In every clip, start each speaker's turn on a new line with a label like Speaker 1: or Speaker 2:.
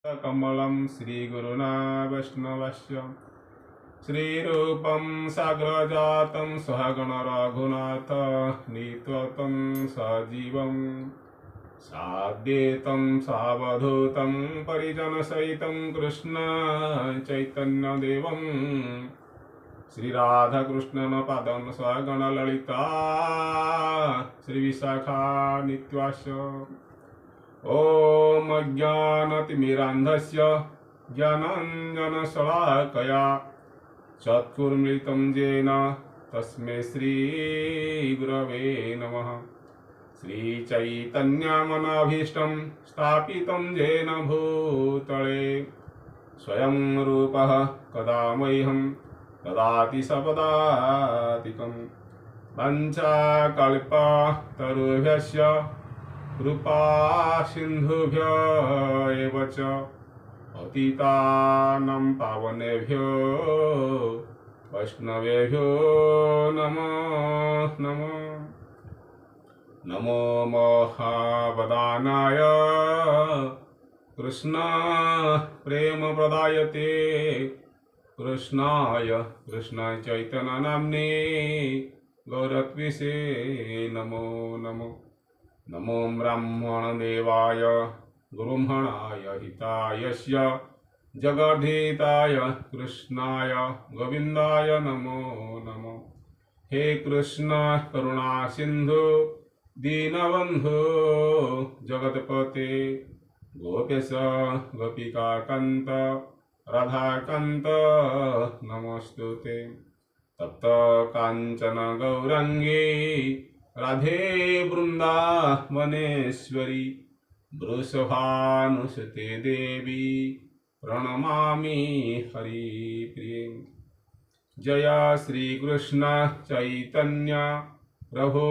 Speaker 1: कमलं श्रीगुरुना वैष्णवस्य श्रीरूपं साग्रजातं सहगण रघुनाथ नीत्वतं सजीवं साद्येतं सावधूतं परिजनसहितं कृष्ण चैतन्यदेवं श्रीराधाकृष्णपदं स्वगण ललिता श्रीविशाखा नित्यास्य ॐ अज्ञानतिमिरान्धस्य ज्ञानाञ्जनशलाकया चक्षुर्मृतं येन तस्मै श्रीगुरवे नमः। श्रीचैतन्यमनभीष्टं स्थापितं येन भूतले स्वयं रूपः कदा मह्यं ददाति सपदातिकं वञ्चाकल्पतरुभ्यश्च कृपा सिन्धुभ्य एव च पतितानां पावनेभ्यो वैष्णवेभ्यो नमो नमः। नमो महावदानाय कृष्ण प्रेमप्रदायते कृष्णाय कृष्ण चैतन्य नाम्ने गौरत्विषे नमो नमो। नमो ब्रह्मणदेवाय गुरुमणाय हितायस्य जगद्धिताय कृष्णाय गोविन्दाय नमो नमो। हे कृष्ण करुणा सिन्धु दीनबन्धु जगत्पते गोपेश गोपिकान्त राधाकान्त नमोस्तुते। तप्त काञ्चन गौरङ्गी राधे वृन्दावनेश्वरी वृषभानुसुते देवी प्रणमामि हरिप्रिये। जय श्री कृष्ण चैतन्य प्रभो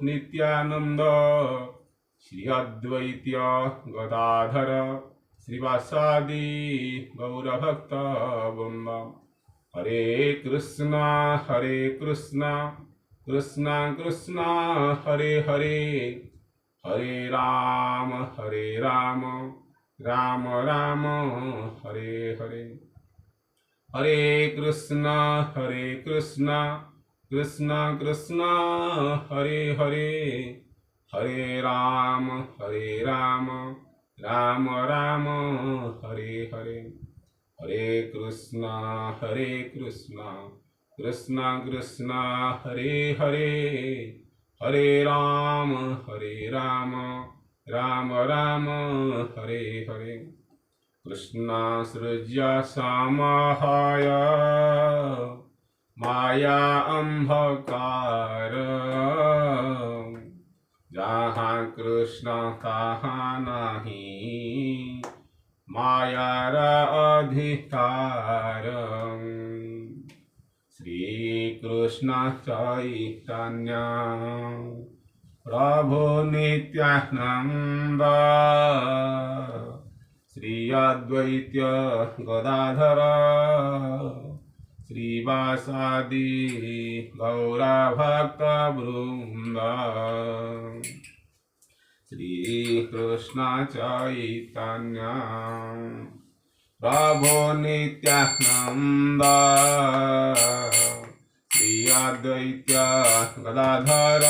Speaker 1: नित्यानंद श्री अद्वैत गदाधर श्रीवासादि गौरभक्तवृन्द। हरे कृष्ण कृष्ण कृष्ण हरे हरे हरे राम राम राम हरे हरे। हरे कृष्ण कृष्ण कृष्ण हरे हरे हरे राम राम राम हरे हरे। हरे कृष्ण कृष्ण कृष्ण हरे हरे हरे राम राम राम हरे हरे। कृष्णासृज्य समाहाय माया अंधकार जहाँ कृष्ण तहाँ नहीं मायार अधिकार। श्री कृष्ण चैतन्य प्रभु नित्यानंद श्री अद्वैत गदाधर श्रीवासादि गौरभक्तवृन्द। श्री कृष्ण चैतन्य प्रभु नित्यानंद श्री अद्वैत गदाधर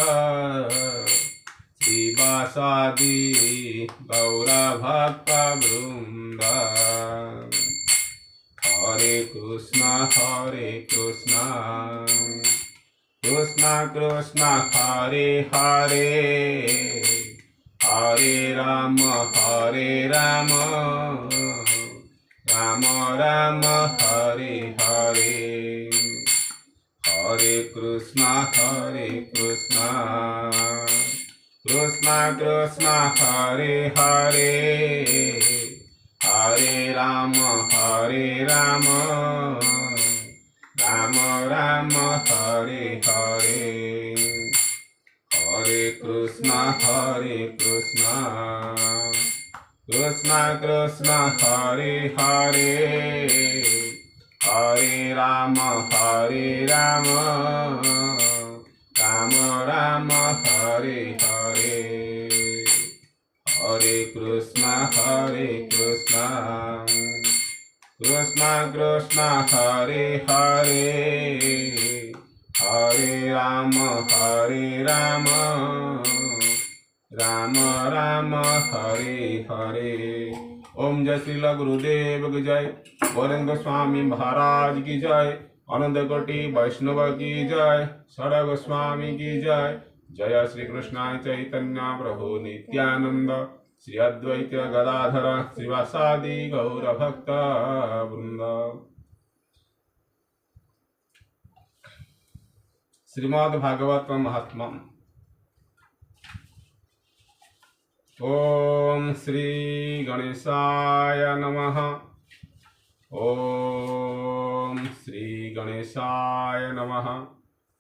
Speaker 1: श्रीवासादि गौरभक्तवृन्द। हरे कृष्ण कृष्ण कृष्ण हरे हरे हरे राम राम राम हरे हरे। हरे कृष्ण कृष्ण कृष्ण हरे हरे हरे राम राम राम हरे हरे। हरे कृष्ण कृष्ण कृष्ण हरे हरे हरे राम राम राम हरे हरे। हरे कृष्ण कृष्ण कृष्ण हरे हरे हरे राम राम राम हरे हरे। ओम जय श्री गुरुदेव की जय, गौरेंद्र स्वामी महाराज की जय, अनंत कोटि वैष्णव की जय, सदा गोस्वामी की जय। जय श्री कृष्ण चैतन्य प्रभु नित्यानंद, श्री अद्वैत गदाधर श्रीवासादि गौर भक्त वृंद। श्रीमद् भागवत महात्म्य। ओम श्री गणेशाय नमः। ओम श्री गणेशाय नमः।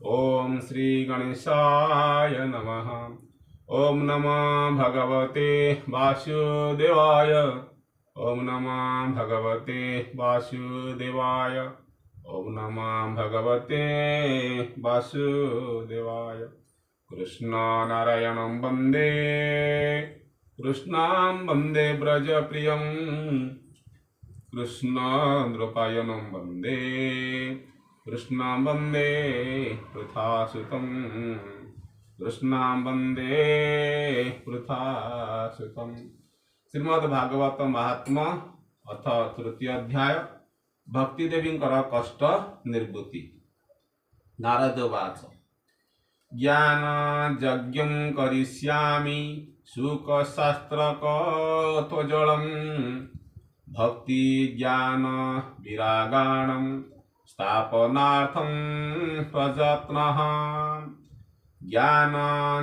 Speaker 1: ओम श्री गणेशाय नमः। ओम नमः भगवते वासुदेवाय। ओम नमः भगवते वासुदेवाय। ओम नमः भगवते वासुदेवाय। कृष्ण नारायणं वन्दे ब्रजप्रियं, कृष्ण नृपायनं वन्दे, कृष्णं वन्दे पृथासुतं, कृष्णं वन्दे पृथासुतं। श्रीमद्भागवत महात्म्य अथ तृतीय अध्याय, भक्ति देवी कष्ट निर्वृत्ति। नारद उवाच ज्ञान यज्ञं करिष्यामि शुकशास्त्रकथोजलं, भक्ति ज्ञान विरागाणं स्थापनार्थं प्रयत्नः। ज्ञान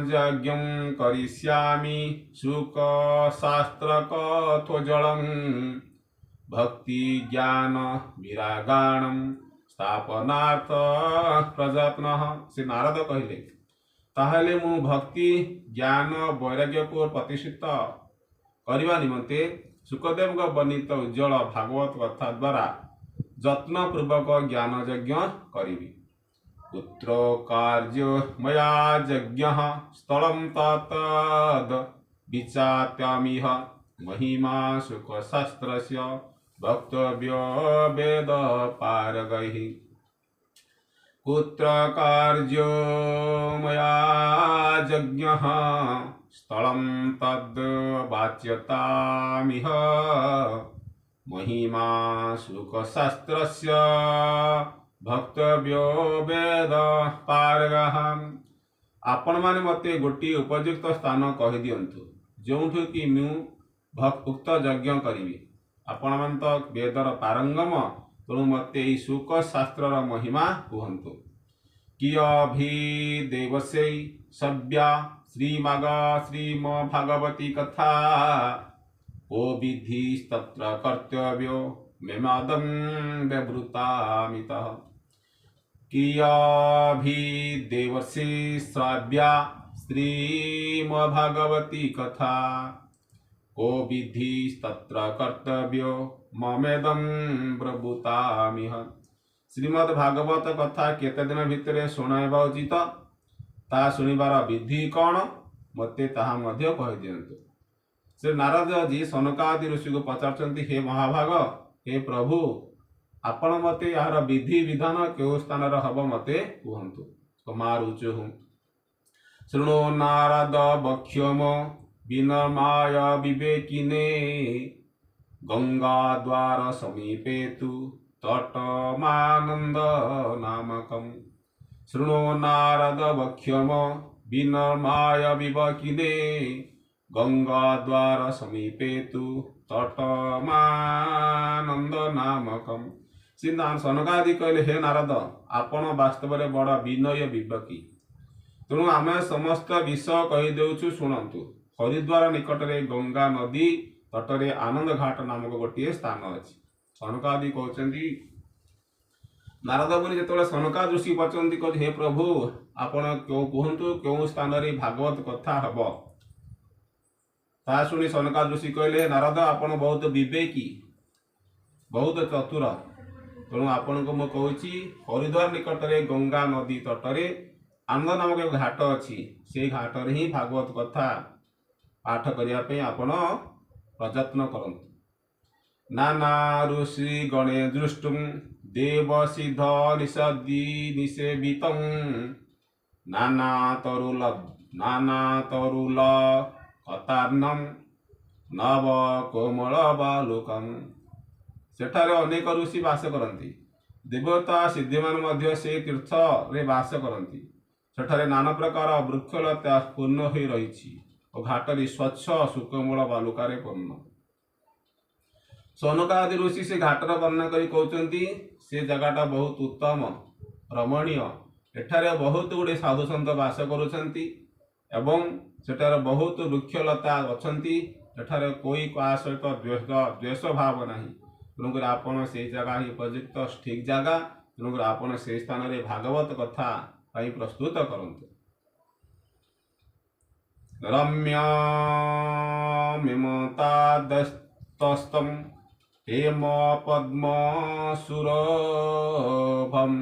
Speaker 1: यज्ञं करिष्यामि शुकशास्त्रकथोजलं, भक्ति ज्ञान विरागाणं स्थापनार्थ प्रयत्नः। श्री नारद कहले, ताहले मु भक्ति ज्ञान वैराग्य को प्रतिष्ठित करने निमंते सुखदेव वर्णित उज्ज्वल भागवत कथा द्वारा जत्न पूर्वक ज्ञान यज्ञ करी। पुत्र कार्य मया यज्ञ स्थलं तत्तद् विचात्यामिह, महिमा सुखशास्त्रस्य वक्तव्यो वेद पारगैः। पुत्र कार्यो मया यज्ञः स्थलं तद् वाच्यतामिह, महिमा सुखशास्त्रस्य भक्तव्यो वेद पारगः। आपण माने मते गोटी उपयुक्त स्थान कहि दियंतु जोठु कि मु उक्त यज्ञ करी। आपण मान तो वेदर पारंगम, तेणु मते शुक शास्त्र महिमा कहतु। कियभिदेवसे सव्या श्रीमद्भागवती कथा, को विधिस्तत्र कर्तव्यो मेमादं व्यवृतामितः। कियभिदेवसे सव्या श्रीमद्भागवती कथा, को विधिस्तत्र कर्तव्यो ममेदं ब्रभूतामिह। श्रीमद् भागवत कथा केते दिन भितर शुणाइबा उचित, ता शुणिबार विधि कौन मते ताहा मध्य कहि दियंतु। श्री नारद जी सनकादि ऋषि को पचारचंती, हे महाभाग, हे प्रभु, आपण मते यार विधि विधान केउ स्थान हब मते कहंतु। कमारुचु शृणु नारद बक्ष्यम विनमाय विवेकिने, गंगा द्वार समीपे तु तटमानंद नामकम। शृणु नारद वक्ष्यम विनमाय विवेकिने, गंगा द्वार समीपे तु तटमानंद नामकम। सिद्धांत सनकादि कहले, हे नारद, आपण वास्तव में बड़ विनय विवेकी, तेणु आम समस्त विषय कहीदेचु शुणु। हरिद्वार निकट में गंगा नदी तटरे आनंद घाट नामक गोटे स्थान अच्छी। सनकादि कहते नारद मुनि जो सनकादि ऋषि पचारती कह, हे प्रभु, आपण कहतु क्यों स्थान भागवत कथा हम। ता शुणी सनकादि ऋषि कहले, नारद, आपण बहुत विवेकी, बहुत चतुर, तेणु आपण को मु कहूँ हरिद्वार निकट में गंगा नदी तटरे आनंद नामक एक घाट अच्छी, से घाट ही भागवत कथा पाठ करने आपण प्रयत्न करंतु। नाना ऋषि गणे दृष्टुम देव सिद्ध निषदी निषेवितं नाना तरुल कतार्णम नव कोमल बालुकम। सेठारे अनेक ऋषि वास करती, देवता सिद्धिमान मध्य से तीर्थ रे वास करती। सेठारे नाना प्रकार वृक्षलता पूर्ण हो रही और घाटरी स्वच्छ सुकोमल बालुकार पूर्ण। सौनकादि ऋषि से घाटर वर्णना करी कहते से जगहटा बहुत उत्तम रमणीय, एठारे बहुत गुड़े साधु सन्त वास करुछंती एवं सेठारे बहुत वृक्षलता अछंती। एठारे कोई का सहित द्वेष भाव नहीं, तेणुकर आपण से जगह ही उपयुक्त ठीक जगह, तेणुकर आपण से स्थान रे भागवत कथा पाई प्रस्तुत करंतु। रम्य मिमतादस्तम हेम पद्म सुरभम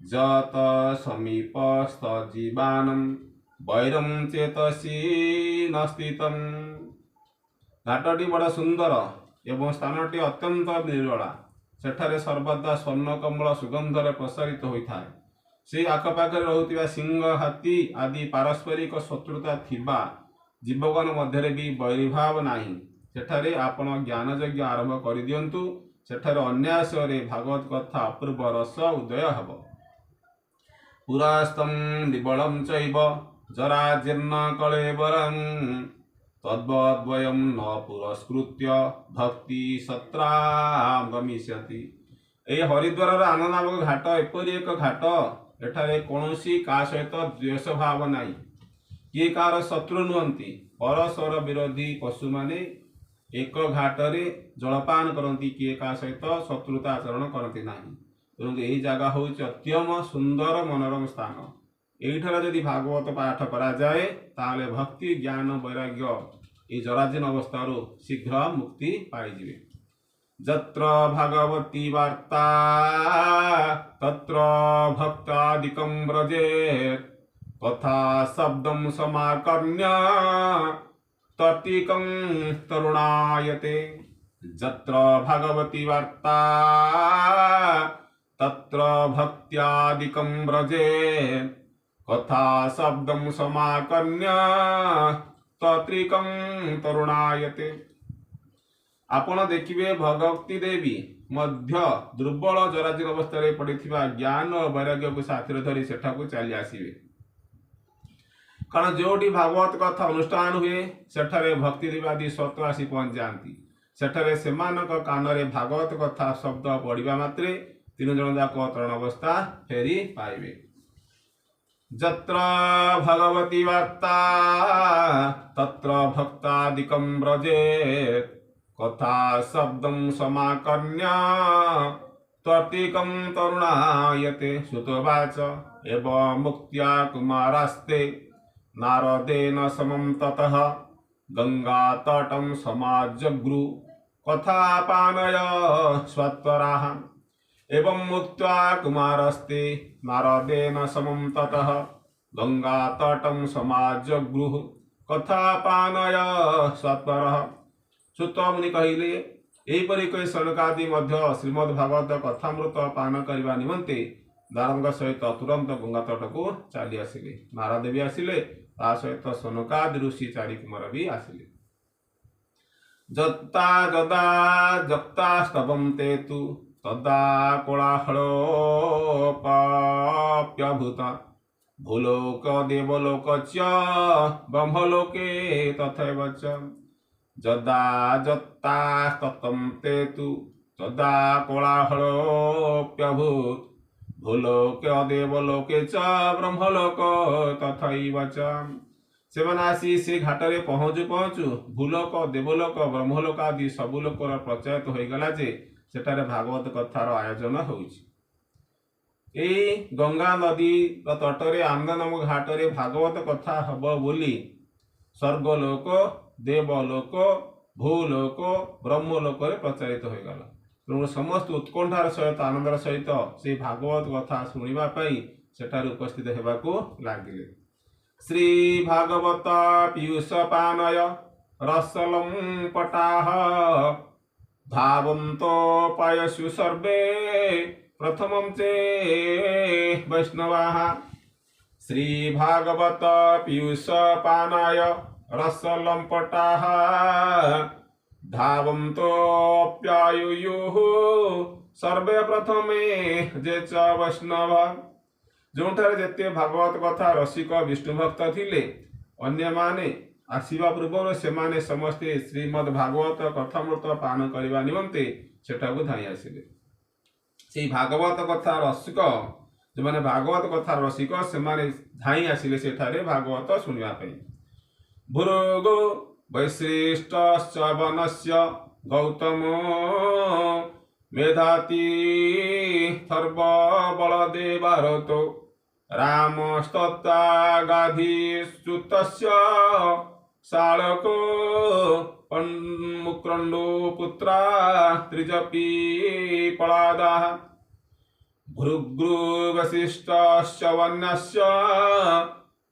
Speaker 1: जत समीपस्थ जीवानम वैरम चेतसी नस्थितम। घाटटी बड़ा सुंदर एवं स्थानटी अत्यंत निर्मला, सेठारे सर्वदा स्वर्ण कमल सुगंधरे प्रसारित होता है। से आखपाखे रहुतिबा सिंह हाथी आदि पारस्परिक शत्रुता थिबा जीवगण मध्य भी वैरीभाव नाही। सेठारे आपण ज्ञान यज्ञ आरंभ कर दियंतु, सेठारे अन्यासरे भागवत कथा अपूर्व रस उदय हब। पुरास्तम निबलम चैव जरा जीर्ण कलेवरं तद्वद्वयं न पुरस्कृत्य भक्ति सत्राम गमिष्यति। ए हरिद्वार आनंद नामक घाट एपरी एक घाट, एठारे कौनसी का सहित द्वेष भाव नाही, किए कार शत्रु नुहंती। परस्पर विरोधी पशु माने एक घाटरे जलपान करती, किए का सहित शत्रुता आचरण करती नहीं। तेणु यही जगह हूँ अत्यम सुंदर मनोरम स्थान। यहीठार यदि भागवत पाठ करा जाए ताले भक्ति ज्ञान वैराग्य ये जराजीर्ण अवस्थारू शीघ्र मुक्ति पाइजिवे। जत्र भागवती वार्ता तत्र भक्तादिकं व्रजेत् कथा शब्दं समाकर्ण्य तर्तिकं तरुणायते। जत्र भगवती वार्ता तत्र भक्त्यादिकं व्रजेत् कथा शब्दं समाकर्ण्य तर्तिकं तरुणायते। आपण देखिए भगवती देवी मध्य दुर्बल जराजीर्ण अवस्था पड़ता ज्ञान और वैराग्य को साथी धरी सेठाकू चली आसवे। कारण जोटी भागवत कथा अनुष्ठान हुए सेठारे भक्ति देवादी सत्व आसी पहुंच जाती। सेठारे सेमानक कानरे भागवत कथा शब्द पढ़िबा मात्रे तीन जन जाक तरण अवस्था फेरी पाइबे। जत्र भगवती वार्ता तत्र भक्तादिकं व्रजेत् कथा शब्दं समाकर्ण्य त्वतिकं तरुणायते। सुतोवाच एवं मुक्त्या कुमारास्ते नारदेन समं ततः गंगातटं समाजगृ कथापानय स्वत्वराः। एवं मुक्त्वा कुमारस्ते नारदेन समं ततः गंगातटं समाजगृ कथापानय स्वत्वरः। सुत मुनि कहले एहीपरि कोई सनकादि मध्य श्रीमद्भागवत कथामृत पान करने निमंते नारद सहित तुरंत गंगा तट को चली आसिले। नारद भी आसिले, ता सहित सनकादि ऋषि चारि कुमार भी आसिले। जत्ता जदा जक्ता स्तवं ते तु तदा कोलाहलोप्यभूत भूलोक देवलोक च ब्रह्मलोके तथैव च। जदा जत्ता स्ततं ते तु तदा कोलाहलोप्यभूत भूलोक देवलोके च ब्रह्मलोक तथैव च। सेमाने आसी से घाटरे पहुँचु पहुँचु भूलोक देवलोक ब्रह्मलोक आदि सबु लोकर प्रचलित हो गला जे सेठारे भागवत कथार आयोजन होइछि। एई गंगा नदी तटरे आनंद नामक घाटरे भागवत कथा हब बोली स्वर्गलोक देवलोक भूलोक ब्रह्मलोक प्रचारित हो गला। तेणु समस्त उत्कंठार सहित आनंदर सहित से भागवत कथा शुणा सेठार उपस्थित होगाकू लगिले। श्री भागवत पीयूषपानय रसलं पटाः धावन्तो पायसु सर्वे प्रथमं चे वैष्णवाः श्री भागवत पीयूषपानाय रसलं पटाः धावन्तोऽप्यायुयुः सर्वे प्रथमे जे च वैष्णव। जोठारे जेते भागवत कथा रसिक विष्णु भक्त थिले अन्य माने आसिबा पूर्व से माने समस्ते श्रीमद् भागवत कथामृत पान करने निमंते सेठाकु धाई आसिले। से भागवत कथा रसिक जो माने भागवत कथा रसिक से माने धाई आसिले सेठारे भागवत सुनिया पई। भृगु वैशिष्टश्च वनस्य गौतमो मेधाती थर्व बलदेवारतो रामस्तत्तागाधीस्तुतस्य शालको मुक्रण्डो पुत्रा त्रिजपी पलादाः भृगु वसिष्ठश्च वन्यस्य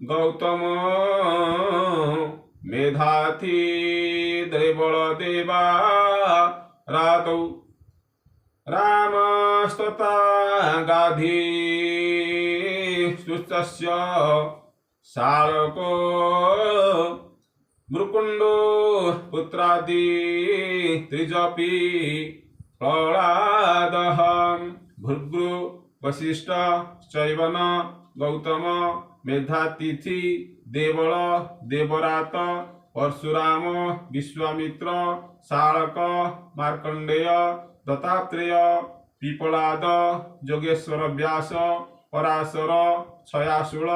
Speaker 1: गौतमो मेधाती दैबलदेवा रातौ रामस्तता गाधीस्तुतस्य शालको मृकुण्डो पुत्रादि त्रिजपी प्रह्लादः भृगु वसिष्ठ चैवन गौतम मेधातिथि देवल देवरात परशुराम विश्वामित्र शालक मार्कंडेय दत्तात्रेय पिपलाद जोगेश्वर व्यास पराशर छयाशूल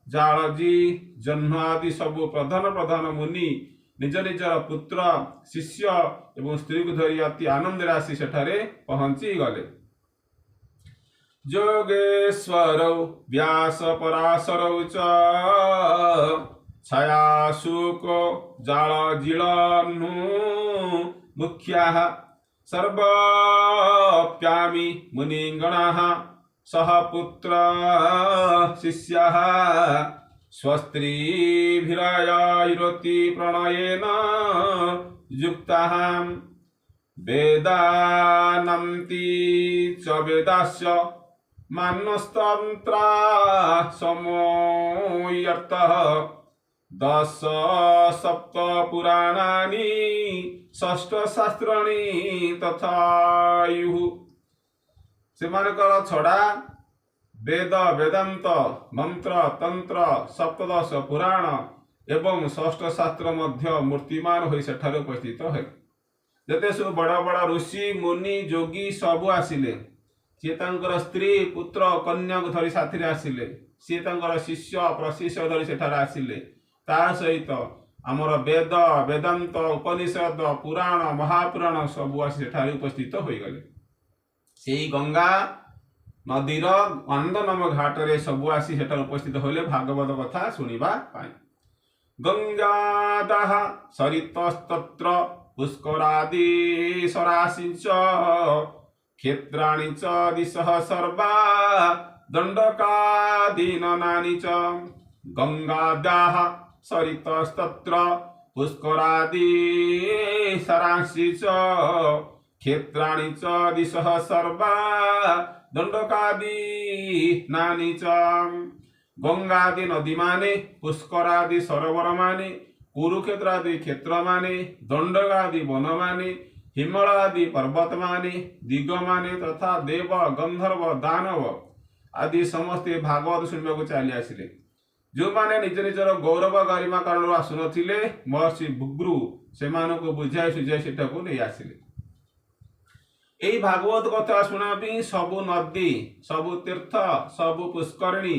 Speaker 1: जालजी जह्न आदि सबु प्रधान प्रधान मुनि निज निजर पुत्र शिष्य एवं स्त्री को धरी अति आनंद राशि सेठारे पहुंची गले। जोगेश्वर व्यास पराशर च छयाशुक जालजिलनु मुख्याः सर्वप्यामि मुनिगणाः सह पुत्र शिष्याः स्वस्त्रीभिरायैरति प्रणयेन युक्ताः वेदानन्ति च वेदास्य मानस्तन्त्रा समोऽर्थः दश सप्त पुराणानि षष्ठ शास्त्राणि तथायुः। सेमानकर छड़ा वेद वेदांत मंत्र तंत्र सप्तदश पुराण एवं षष्ठ शास्त्र मध्य मूर्तिमान होई सेठारे उपस्थित है। जते सब बड़ा बड़ा ऋषि मुनि जोगी सबु आसिले सी तांकर स्त्री पुत्र कन्या को धरी साथी आसिले सी तांकर शिष्य प्रशिष्य धरी सेठारे आसिले ता सहित आमर वेद वेदांत उपनिषद पुराण महापुराण सबु आसी सेठारे उपस्थित होई गले। सेई गंगा नदीर मंदनम घाटरे सबु आसी सेठारे उपस्थित होले भागवत कथा सुनिबा पाई। गंगादाह सरितस्तत्र पुष्करादि सरासि च क्षेत्राणि च दिशः सर्वा दण्डकादीननानि च गंगादाह सरितस्तत्र पुष्करादि सरासि च क्षेत्राणि च दिशः सर्वा दण्डकादीनानि च। गंगादि नदी माने पुष्करादि सरोवर माने कुरुक्षेत्र आदि क्षेत्र माने दंडकादि वन माने हिमालय आदि पर्वत माने दिग माने तथा देव गंधर्व दानव आदि समस्ते भागवत सुनवा को चली आसिले। जो माने निज निजर गौरव गरिमा कारण आसुनथिले महर्षि भृगु सेमानको बुझाई सुझाई सेठाको नै आसिले। एई भागवत कथा शुणापी सबु नदी सबु तीर्थ सबु पुष्करिणी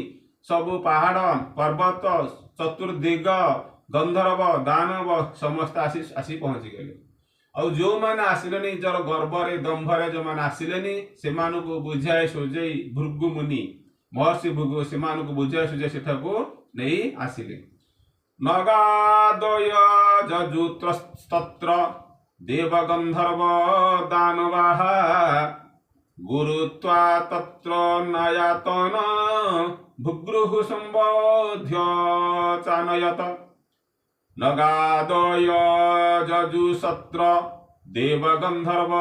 Speaker 1: सबु पहाड़ पर्वत चतुर्दिग गंधर्व दानव समस्त आसी पहुंची गले। और जो मैंने आसिले जर गर्वरे दंभरे जो मैंने आसिले से बुझाई सुझाई भृगु मुनि महर्षि भृगु से बुझाई सुझाई सेठाको नहीं आसिले। नगादय जजुत्रस्तत्र देवगंधर्व दानवाः गुरुत्वा तत्र नयातन भुग्रुः सम्बोध्य चानयत नगादय जजुसत्र देवगन्धर्व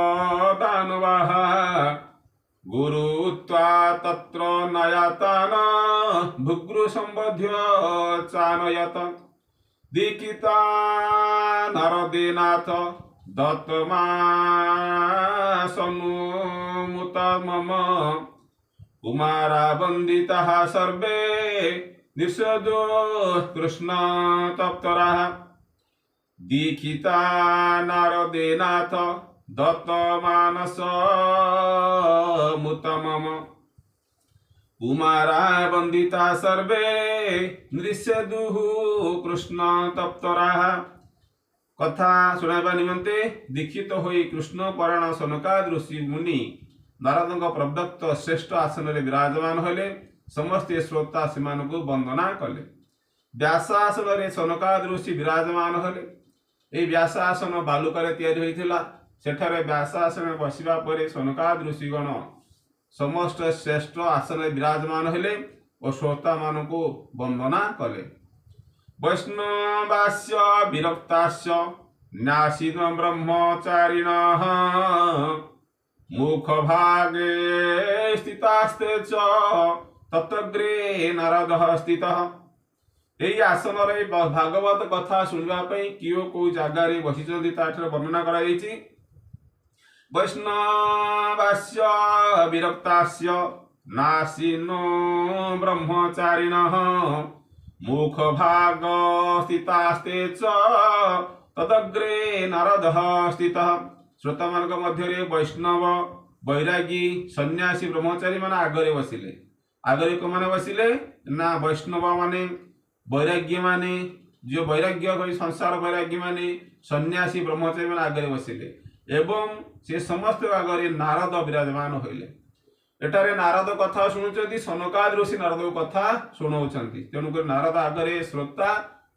Speaker 1: दानवाः गुरुत्वा तत्र नयातान भुग्रु सम्बोध्य चानयत दीक्षिता नरदेनाथ दत्तमासनुमुत मम कुमारा वन्दिताः सर्वे निषदो कृष्ण तप्तराः दीक्षिता नारदेनाथ दत्तमानसमुत मम कुमारा वन्दिता सर्वे नृष्यदुः कृष्ण तप्तराः कथा शुणाइबा निमंते दीक्षित होई कृष्ण परायण सनकाद ऋषि मुनि नारदଙ୍କ प्रदत्त श्रेष्ठ आसन रे विराजमान होले समस्त श्रोता सेमान को वंदना कले व्यासासन रे सनकाद ऋषि विराजमान होले ए व्यासासन बालुकारे तैयारी होइथिला सेठारे व्यासासन बसिबा परे सनकाद ऋषिगण समस्त श्रेष्ठ आसन रे विराजमान होले और श्रोता मान को वंदना कले वैष्णवास्य विरक्तास्य न्यासीन ब्रह्मचारिणः मुखभागे स्थितास्ते च तत्तग्रे नारदः स्थितः एई आसन रे भागवत कथा सुनबा पई कियो को जागा रे बसिचंदी ताठर वर्णना करा जायछि वैष्णवास्य विरक्तास्य नासीनो ब्रह्मचारिणः मुखभाग स्थितास्ते च तदग्रे नारदः स्थितः श्रोता मान मध्य वैष्णव वैरागी सन्यासी ब्रह्मचारी मान आगरे बसिले आगरे को माने बसिले ना वैष्णव माने वैराग्य माने जो वैराग्य संसार वैराग्य माने सन्यासी ब्रह्मचारी मान आगरे बसिले एवं से समस्त आगरे नारद विराजमान होइले एटारे नारद कथा शुणुचंती सनकाद ऋषि नारद कथा शुणाउचंती तेणुक नारद आगरे श्रोता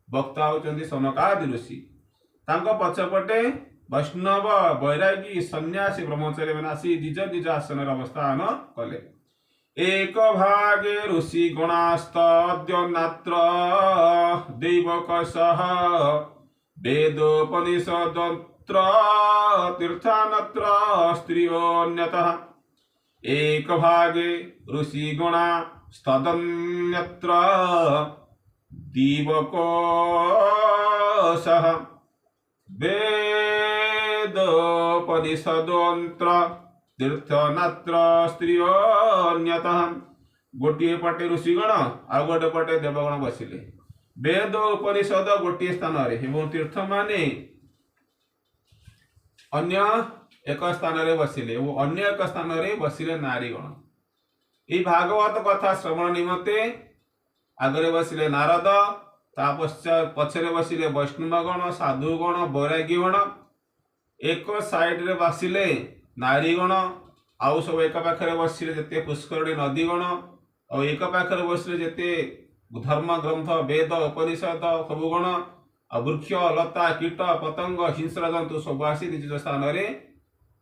Speaker 1: वक्ता होचंती सनकाद ऋषि तांको पछपटे वैष्णव वैरागी सन्यासी ब्रह्मचारी माने आसी निज निज आसन अवस्थान कले एक भागे ऋषि गणास्तद्य नात्र दैवकसः वेदोपनिषदत्र तीर्थानत्र स्त्रियोन्यतः एक भागे ऋषिगुणा स्तदन्यत्र दिवकोशः वेदोपनिषदोऽन्त्र तीर्थनात्र स्त्रियोऽन्यतः गोटे पटे ऋषिगण आ गोटे पटे देवगण बसिले वेद उपनिषद गोटे स्थान रे एवं तीर्थ माने अन्य एक स्थान रे बसिले वो अन्य एक स्थान रे बसिले नारीगण ये भागवत कथा श्रवण निमंते आगरे बसिले नारद ता पश्चात पछरे बसिले वैष्णवगण साधुगण वैराग्यगण एक साइड रे बसिले नारीगण आउ सब एक पाखरे बसिले जते पुष्करणी नदीगण और एक पाखरे बसिले जते धर्म ग्रंथ वेद उपनिषद सबगण वृक्ष लता कीट पतंग हिंस्र जंतु सब आसी निज स्थान रे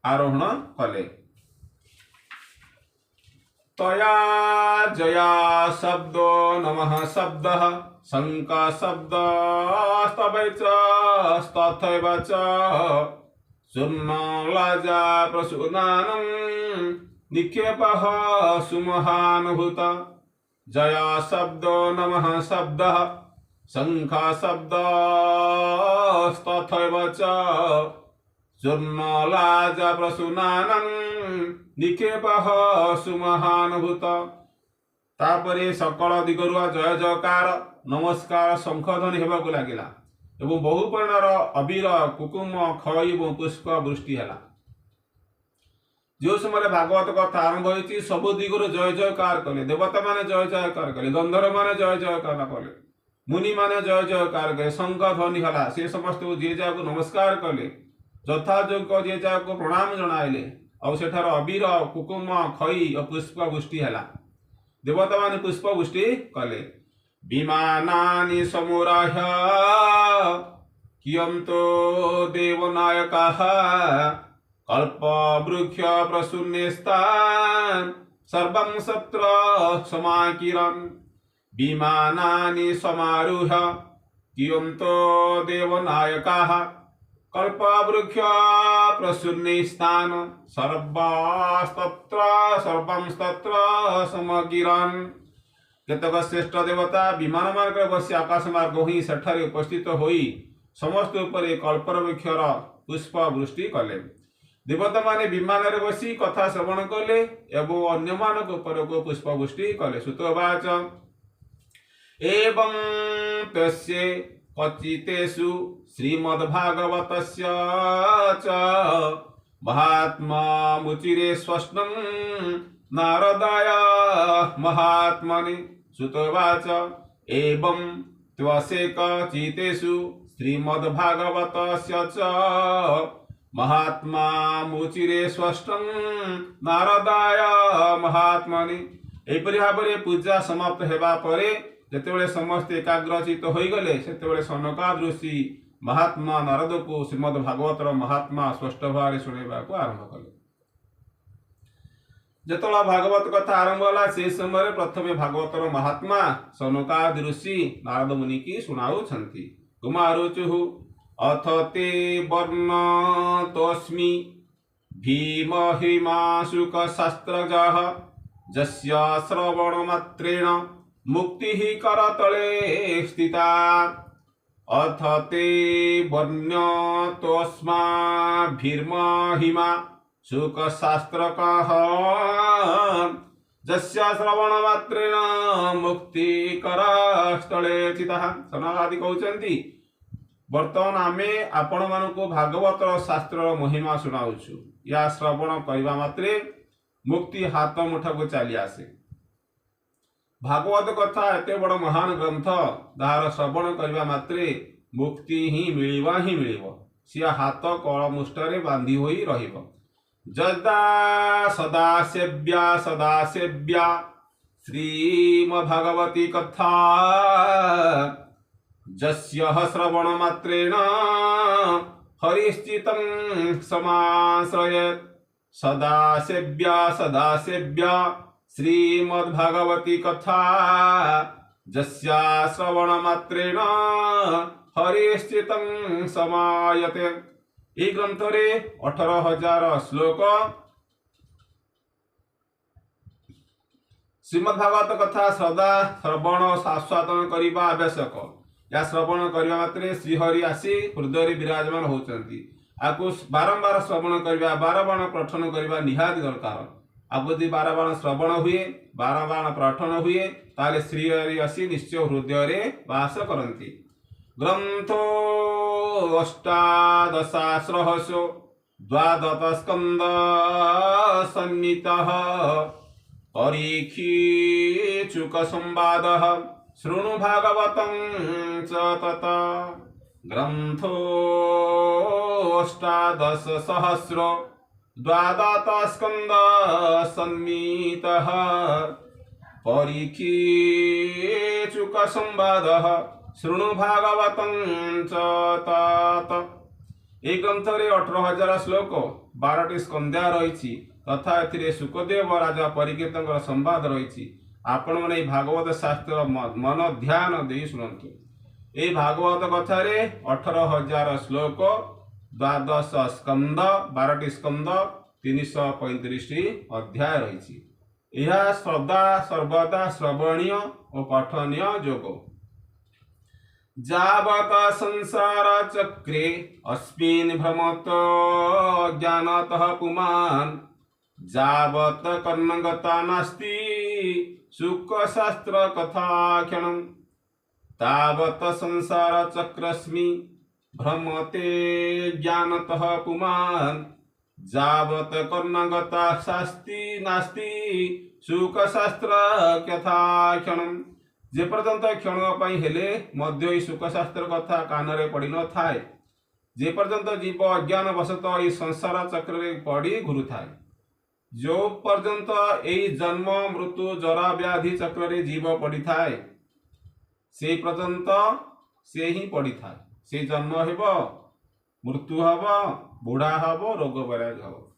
Speaker 1: आरोहण कले तया जया शब्दो नमः शब्दः शंक शब्द स्तवै च तथैव च सुर्णलाजा प्रसूनानं निक्षेपः सुमहानुभूत जया शब्दो नमः शब्दः शंख शब्द तथैव च चूर्णलाजा प्रसूनानं निक्षेपः सुमहानुभूत तापरे सकल दिगरु जय जयकार नमस्कार शंखध्वनि हेबाकु लागिला एवं बहु परिमाणर अबीर कुकुम खई एवं पुष्प वृष्टि हैला जो समय भागवत कथा आरंभ होती सब दिगरु जय जयकार कले देवता माने जय जयकार कले गंधर्व माने जय जयकार कले मुनि माने जय जयकार कले शंख ध्वनि हला से समस्त जे जाको नमस्कार कले यथायोग्य जे जाको प्रणाम जणाइले और सेठार अबीर कुकुम खई और पुष्प वृष्टि हैला देवता माने पुष्प वृष्टि कले विमानानि समुराह्य कियन्तो देवनायकाः कल्पवृक्ष प्रसून्यस्तान् सर्वं सत्र समाकिरन् विमानानि समारुह्य कियन्तो देवनायकाः कल्पवृक्ष प्रसून्निस्तान सर्वंस्तत्र समगिरन्। केतक श्रेष्ठ देवता विमान मार्ग बसी आकाश मार्ग ही सेठारे उपस्थित होई समस्त उपरे कल्पर वृक्षर पुष्प वृष्टि कले। देवता माने विमान रे बसी कथा श्रवण कले एवं अन्य मानक उपर को पुष्प वृष्टि कले। सुतवाच एवं तस्य कचितेषु श्रीमद्भागवतस्य च महात्मा मुचिरे स्वप्नं नारदाय महात्मने। सुतवाच एवं त्वसे कचितेषु श्रीमद्भागवतस्य च महात्मा मुचिरे स्वप्नं नारदाय महात्मने। एपरि भाବରେ पूजा समाप्त हेबा परे जेतेबेले समस्त एकाग्रचित होईगले सेतेबेले सनकाद ऋषि महात्मा नारद को श्रीमद् भागवतर महात्मा स्पष्ट भाव शुणा को आरंभ कले। जेतला भागवत कथा आरंभ होला से समय प्रथमे भागवतर महात्मा सनकाद ऋषि नारद मुनि की सुनाउछंती। कुमारुचुः अथ ते वर्णतोऽस्मि भीम हिमाशुक शास्त्रजः जस्य श्रवण मात्रेण मुक्ति करतले स्थिता। अथ ते वर्ण्यतोऽस्माभिर्महिमा शुकशास्त्रकः जस्य श्रवणमात्रेण मुक्ति करस्थले स्थितः। सनकादि कहउछन्ति वर्तमान आमे आपण मानकु भागवत शास्त्र महिमा सुनाउछु। या श्रवण करबा मात्रे मुक्ति हाथ मुठा को चली आसे। भागवत कथा एते बड़ महान ग्रंथ दार श्रवण करबा मात्रे मुक्ति ही मिलिबो। सिया हाथ कळ मुष्टरे बांधी होई रहिबो। जदा सदा सेव्या श्रीमद्भगवती कथा जस्य श्रवण मात्रेण हरिश्चितं समाश्रयेत्। सदा सेव्या श्रीमद्भगवती कथा जस्या श्रवण मात्रेण हरिश्चितं समायते। ये ग्रंथ रे 18,000 श्लोक श्रीमद्भागवत कथा सदा श्रवण आस्वादन करबा आवश्यक। या श्रवण करबा मात्रे श्रीहरि आसी हृदय विराजमान होचंती। आपको बारंबार श्रवण करबा बारंबार पठन करबा निहाती दरकार। आपको यदि बारंबार श्रवण हुए बारंबार पठन हुए ताले श्रीहरि आसी निश्चय हृदय रे वास करंती। ग्रंथो अष्टादशास्रहस्यो 12 स्कंद सन्नितः परीक्षीचुक संवादः शृणु भागवतं च तत। ग्रंथो अष्टादशसहस्रो 12 स्कंद सन्नितः परीक्षीचुक संवादः शृणु भागवतं च तात। ए ग्रंथ रे 18,000 श्लोक 12टी स्कंध्या रही तथा एथिरे सुखदेव राजा परीक्षितଙ୍କର संवाद रही। आपण माने भागवत शास्त्र मन ध्यान दे सुनंतु। ए भागवत कथा रे 18,000 श्लोक 12 स्कंद 12टी स्कंद 335टी अध्याय रही। यह सदा सर्वदा श्रवणीय और पठनीय जोग। जावत संसार चक्रे अस्मिन् भ्रमत ज्ञानतः पुमान् जावत कर्णगता नास्ति शुकशास्त्र कथाख्यनं तावत संसार चक्रस्मि भ्रमते ज्ञानतः पुमान् जावत कर्णगता शास्ति नास्ति शुकशास्त्र कथाख्यनं। जे पर्यंत क्षण हेले मध्य सुखशास्त्र कथा कान रे पड़ी न थाए जे पर्यंत जीव अज्ञान वशतः यह संसार चक्र रे पड़ी घुरु थाए जो पर्यंत यही जन्म मृत्यु जरा व्याधि चक्र रे जीव पड़ी थाए से पर्यंत से ही पड़ी थाए। से जन्म हेब मृत्यु हब बुढ़ा हब रोग वैराग हब।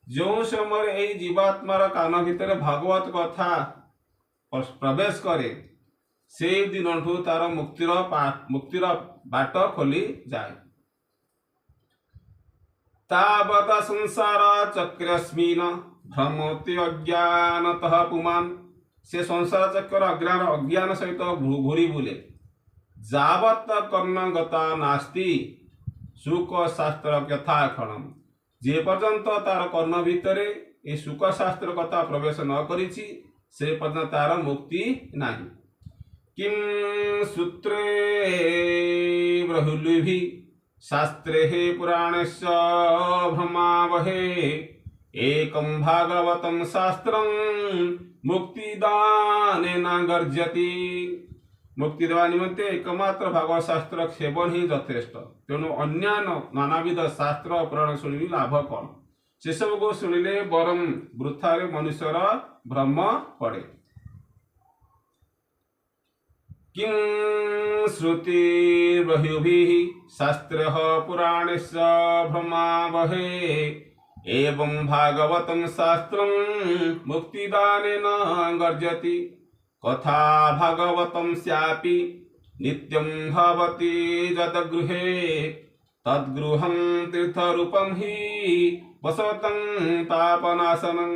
Speaker 1: जो समय यही जीवात्मार कान भितर भागवत कथा प्रवेश करे से दिन ठू तार मुक्तिर बाट खोली जाए। तावत संसार चक्रस्मिन भ्रमति अज्ञानतः पुमान, से संसार चक्र अज्ञान सहित घूरी बुले। जावत कर्णगता नास्ति सुख शास्त्र कथा खणम, जे पर्यंत तार कर्ण भितर ए सुख शास्त्र कथा प्रवेश न करिछि से पर्यंत तार मुक्ति नाही। किं सूत्रे ब्रहुलिभि शास्त्रे पुराणस्य भ्रमावहे, एकं भागवतं शास्त्रं मुक्तिदानेन गर्जति। मुक्ति देवा निमंते एकमात्र भागवत शास्त्र सेवन ही यथेष्ट। तेणु अन्यान्य नानाविध शास्त्र पुराण शुणी लाभ कौन? से सब को शुणिले बरम वृथारे मनुष्यर भ्रम पड़े। किं श्रुतिर्बहुभिः शास्त्रः पुराणस्य भ्रमावहे, एवं भागवतं शास्त्रं मुक्तिदानेन गर्जति। कथा भागवतं स्यापि नित्यं भवति यद्गृहे, तद्गृहं तीर्थरूपं हि वसतं पापनाशनं।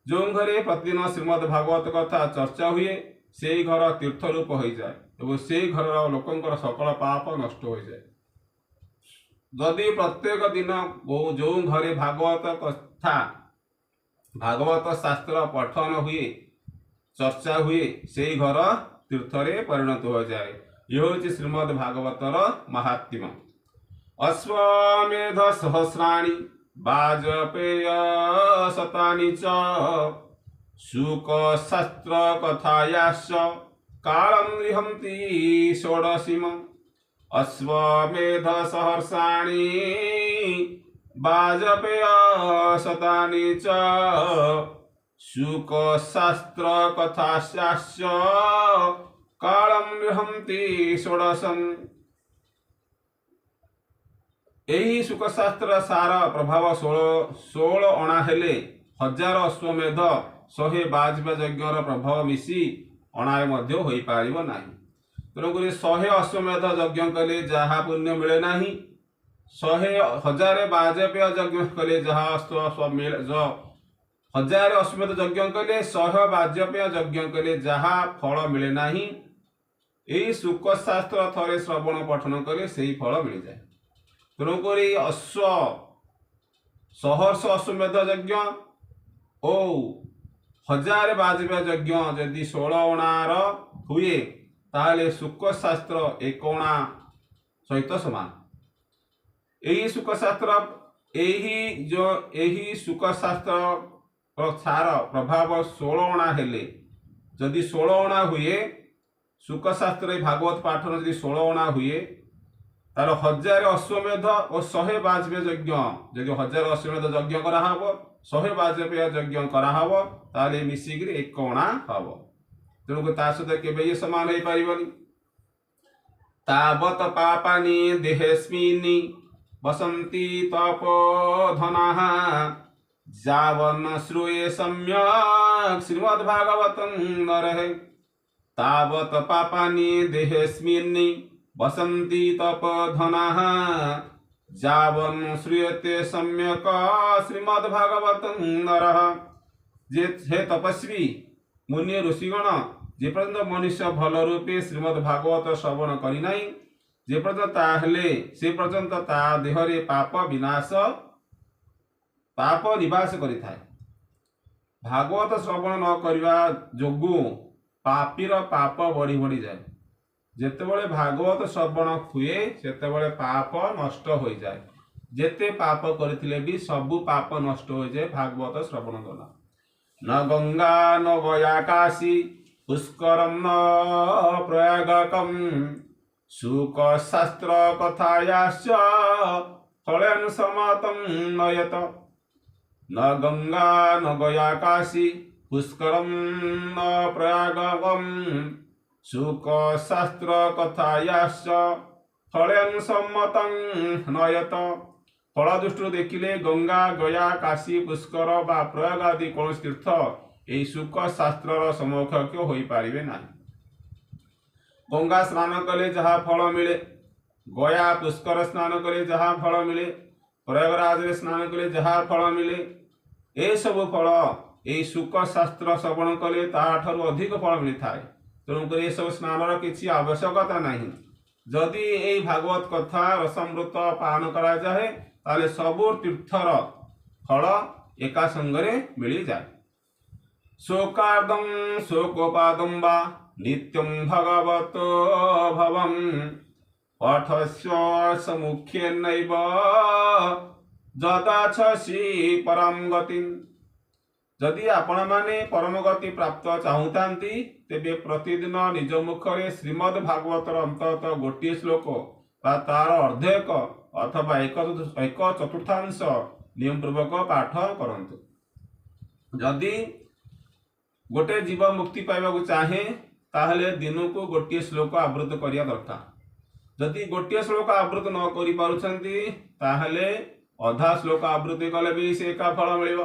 Speaker 1: जो घरे प्रतिदिन श्रीमद् भागवत कथा चर्चा हुए से घर तीर्थरूप हो जाए और से घर लोकंकर सकल पाप नष्ट हो जाए। जदि प्रत्येक दिन जो घरे भागवत कथा भागवत शास्त्र पठन हुए चर्चा हुए से घर तीर्थरे परिणत हो जाए। यह हूँ श्रीमद् भागवतर महात्म्य। अश्वमेध सहस्राणि वाजपेय शतानि च, शुक शास्त्र कथायाश्च कालं निहन्ति षोडशीम। अश्वमेध सहस्राणि वाजपेय शतानि च, शुक शास्त्र कथाश्च कालं निहन्ति षोडशम्। यही शुकशास्त्र सार प्रभाव 16 अणा हेले 1000 अश्वमेध 100 बाजपेय यज्ञर प्रभाव मिसी अणाए मध्य होई पारिबो नाही। तेणुक 100 अश्वमेध यज्ञ कले जहा पुण्य मिले नाही, 1000 बाजपेय यज्ञ कले जहा 1000 अश्वमेध यज्ञ कले 100 बाजपेय यज्ञ कले जहा फल मिले नाही। यही शुकशास्त्र थरे श्रवण पठन कले सेही फल मिल जाए। तेणुक अश्व सहर्ष अश्वमेध यज्ञ ओ 1000 बाजपेय यज्ञ यदि 16 अणार हुए ताले शुकशास्त्र 1 अणा सहित समान। यही शुकशास्त्र यही शुकशास्त्र सार प्रभाव 16 अणा हेले जदि 16 अणा हुए शुकशास्त्र भागवत पाठन यदि 16 अणा हुए तार 1000 अश्वमेध और 100 बाजपेय यज्ञ जदि 1000 अश्वमेध यज्ञ कराहब 100 बाजपेय यज्ञ कराहब ताले मिसिक 1 अणा हम। तेणुक ता सहित केबे ये समान हो पारिबनी। तावत पापानि देहेस्मिनि वसन्ति तपोधनाः, जावन श्रूये सम्यक् श्रीमद्भागवतं नरः। तावत पापानि देहेस्मिनि वसन्ति तपोधनाः, जावन श्रूयते सम्यक श्रीमद्भागवतं नरः। जे हे तपस्वी मुनि ऋषिगण, जे पर्यंत मनुष्य भल रूपे श्रीमद्भागवत श्रवण करि नाही जे पर्यंत ताहेले से पर्यंत ता देहरे पाप निवास करि थाए। भागवत श्रवण न करिवा जोगु पापीर पाप बढ़ी बढ़ी जाए। जेतेबेले भागवत श्रवण हुए सेतेबेले पाप नष्ट हो जाए। जेते पाप करथिले भी सबु पाप नष्ट हो जाए भागवत श्रवण द्वारा। न गंगा न गया काशी पुष्करम न प्रयागकम, शुक शास्त्र कथायाश्च फलेन समातम नयत। न गंगा न गया काशी पुष्करम न प्रयागकम, शुक शास्त्र कथायाश्च फलेन सम्मतं नयत। फल दृष्टि देखिले गंगा गया काशी पुष्कर बा प्रयाग आदि कौन तीर्थ यही शुक शास्त्र समकक्ष हो पारिबे नाही। गंगा स्नान कले जहाँ फल मिले, गया पुष्कर स्नान कले जहाँ फल मिले, प्रयागराज स्नान कले जहाँ फल मिले, ए सब फल यही सुख शास्त्र श्रवण कले ताठू अधिक फल मिलता है। तेणुक ये सब स्नान किसी आवश्यकता नहीं। जदि यही भागवत कथा रसामृत पान करा जाए ताले सबु तीर्थर फल एका संगरे मिली जाए। शोकार्दम शोकोपादम वा नित्यं भगवतो भवम पठस्व समुख्येनैव जदाछसि परम गति। जदि आपण माने परम गति प्राप्त चाहूतांती तेबे प्रतिदिन निज मुखरे श्रीमद् भागवतर अंततः गोटे श्लोक तार अर्धेक अथवा एक चतुर्थांश नियम पूर्वक पाठ करंतु। जदि गोटे जीव मुक्ति पाइबा चाहे ताहले दिन को गोटे श्लोक आवृत करिया दरकार। जदि गोटे श्लोक आवृत न करि पारुछंती ताहले अधा श्लोक आवृत्ति कले भी से एका फल मिलिबो।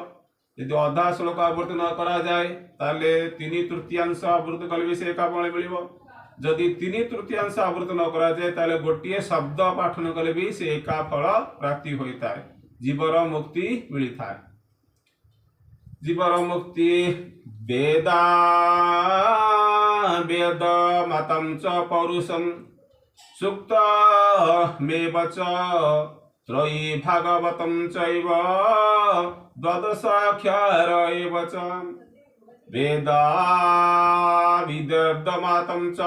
Speaker 1: यदि अधा श्लोक आवृत्ति न करा जाए ताहले 3/3 आवृत्ति कले भी से एका फल मिलिबो। जदि 3/3 आवृत्ति न करा जाए ताहले गोटे शब्द पाठन कले भी से एका फल प्राप्ति होता है, जीवर मुक्ति मिलता है। जीवर मुक्ति वेदा वेद मतम च पौरुषम सुक्त मेव च त्रयी भागवतम चैव द्वादशाक्षर एव च वेदा विदर्द मातम च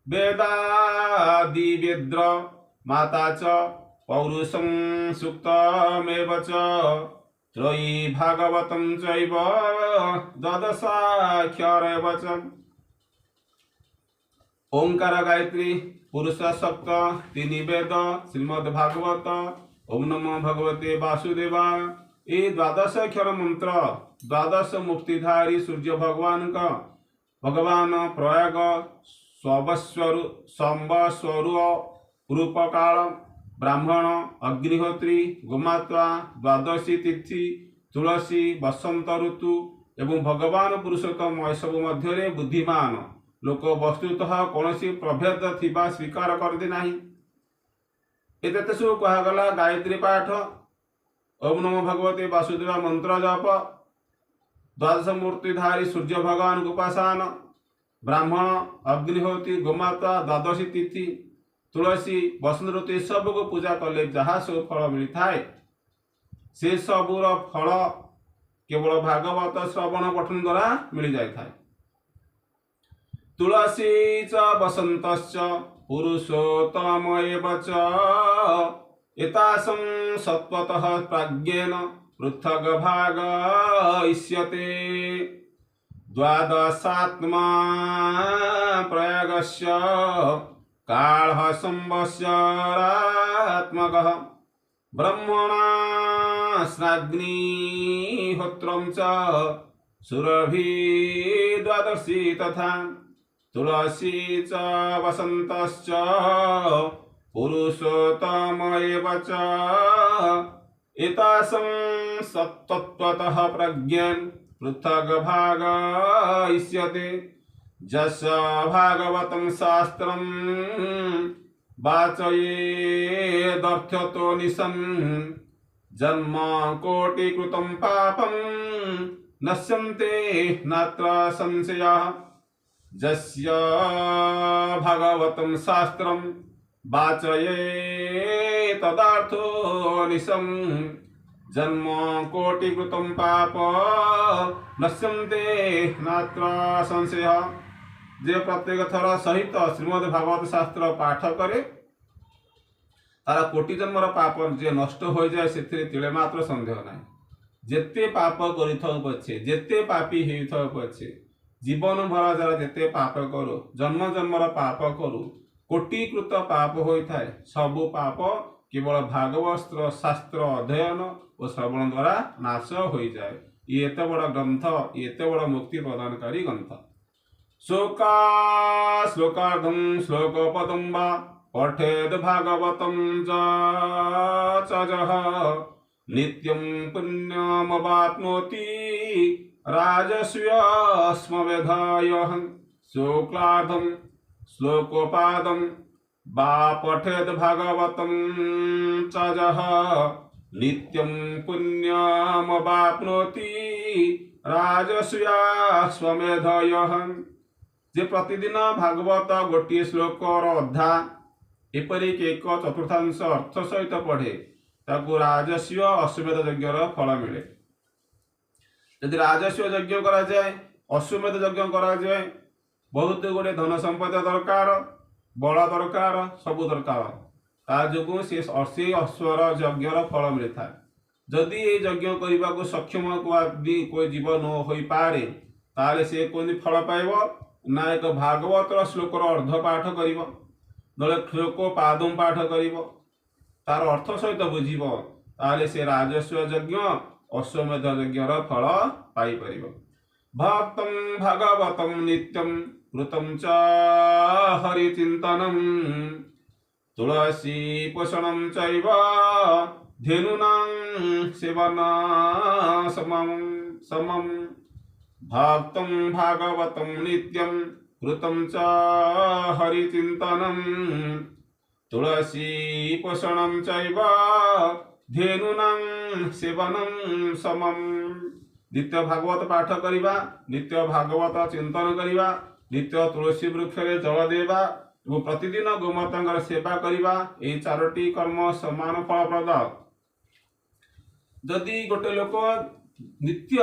Speaker 1: वेदादि वेद्र माता च पौरुषम सुक्तमेव च त्रयी भागवतम चैव द्वादशाक्षर एव च। ओंकार गायत्री पुरुष सप्त 3 वेद श्रीमद् भागवत ओम नमो भगवते वासुदेवा ये द्वादश अक्षर मंत्र द्वादश मुक्तिधारी सूर्य भगवान का भगवान प्रयाग संवत्सर रूप काल ब्राह्मण अग्निहोत्री गोमाता द्वादशी तिथि तुलसी वसंत ऋतु एवं भगवान पुरुषोत्तम सब मध्य बुद्धिमान लोक वस्तुतः कौन प्रभेद थिबा स्वीकार करते नहीं। एते सब कहगला गायत्री पाठ ओम नमो भगवते वासुदेवा मंत्र जप द्वादश मूर्तिधारी सूर्य भगवान उपासन ब्राह्मण अग्निहोत्री गोमाता द्वादशी तिथि तुलसी वसंत ऋतु सब को पूजा कले जहाँ सब फल मिलता है से सबूर फल केवल भागवत श्रवण पठन द्वारा मिल जाए। तुलसी च वसंतश्च पुरुषोत्तम एव च एतासं सत्वतः प्राज्ञेन पृथग भाग इष्यते द्वादशात्मा प्रयागस्य कालः संवत्सरात्मकः ब्रह्मणा स्नाग्निहोत्रं च सुरभि द्वादशी तथा तुलसी च वसंतश्च पुरुषोत्तम एव च एतासं सत्तत्वतः प्रज्ञान पृथग भाग इष्यते जस भागवतं शास्त्रं वाचयेदर्थतो निशं जन्म कोटिकृतं पापं नश्यन्ते नात्र संशयः जस्य भागवतं शास्त्रं वाचयेतदर्थो निशं जन्म कोटिकृतं पाप नश्यन्ते नात्र संशयः। जे प्रत्येक थर सहित श्रीमद् भागवत शास्त्र पाठ करे तार कोटि जन्मर पाप जे नष्ट हो जाए से तिले मात्र संदेह ना। जेते पाप करिथौ पछे जेते पापी हेइथौ पछे जीवन भर जरा जेते पाप करू जन्म जन्मर पाप करू कोटिकृत पाप होइथाय सबु पाप केवल भागवत शास्त्र अध्ययन और श्रवण द्वारा नाश हो जाए। ये एते बड़ ग्रंथ एते बड़ मुक्ति प्रदानकारी ग्रंथ। शोका श्लोकार्धं श्लोकपदं वा पठेद भागवतं जः नित्यं पुण्यमवाप्नोति राजस्वस्मवेधायः। शुक्लार्धं श्लोकोपादं वा पठेद भागवतं च यः नित्यं पुण्यमवाप्नोति राजसूयाश्वमेधयः। जे प्रतिदिन भागवत गोटे श्लोकर अधा एपरिक एक चतुर्थांश अर्थ सहित पढ़े ताकू राजस्व अश्वमेध यज्ञर फल मिले। यदि राजस्व यज्ञ करा जाए, अश्वमेध यज्ञ करा जाए, बहुत गुड़े धन संपदा दरकार, बल दरकार, सबू दरकार। ता जो से अश्वर यज्ञर फल मिलता है। जदि ये यज्ञ करने को सक्षम कोई जीव न हो पारे ताले से कोई फल पाइब ना। एक भागवतर श्लोकर अर्ध पाठ कर श्लोक पादम पाठ कर तार अर्थ सहित बुझ ताले से राजस्व यज्ञ अश्वमेध यज्ञर फल पाई परिबो। भक्तं भागवतं नित्यं कृतं च हरिचिन्तनं तुलसी पोषणं चैव धेनूनां सेवनं समं। भक्तं भागवतं नित्यं कृतं च हरिचिन्तनं तुलसी पोषणं चैव धेनूनां सेवनं समं। नित्य भागवत पाठ करिबा, नित्य भागवत चिंतन करिबा, नित्य तुलसी वृक्ष रे जल देवा और प्रतिदिन गोमातांगर सेवा करिबा, ए चारोटी कर्म समान फलप्रद। जदि गोटे लोक नित्य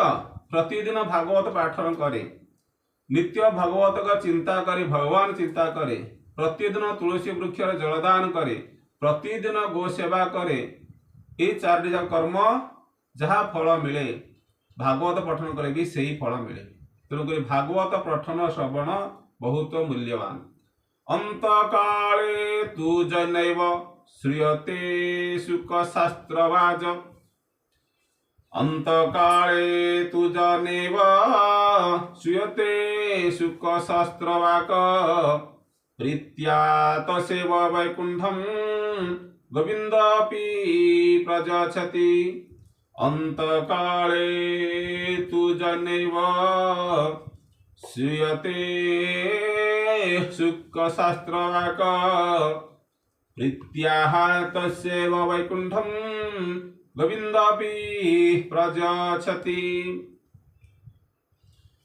Speaker 1: प्रतिदिन भागवत पाठन करे, नित्य भागवत का चिंता करे, भगवान चिंता करे, प्रतिदिन तुलसी वृक्ष रे जलदान करे, प्रतिदिन गो सेवा करे, ये चारोटी कर्म जहाँ फल मिले भागवत पठन करे भी सही फल मिले। तेणुक भागवत पठन श्रवण बहुत मूल्यवान। अंत काले तु जनैव श्रूयते सुख शास्त्रवाज। अंत काले तु जनैव श्रूयते सुख शास्त्रवाक। प्रीत्या तसेव वैकुंठं गोविंदपि प्रजाच्छति। अंतकाले तु जनैव श्रूयते शुक्लशास्त्रवाक। प्रीत्याः तस्यैव वैकुंठं गोविंदपि प्रजाच्छति।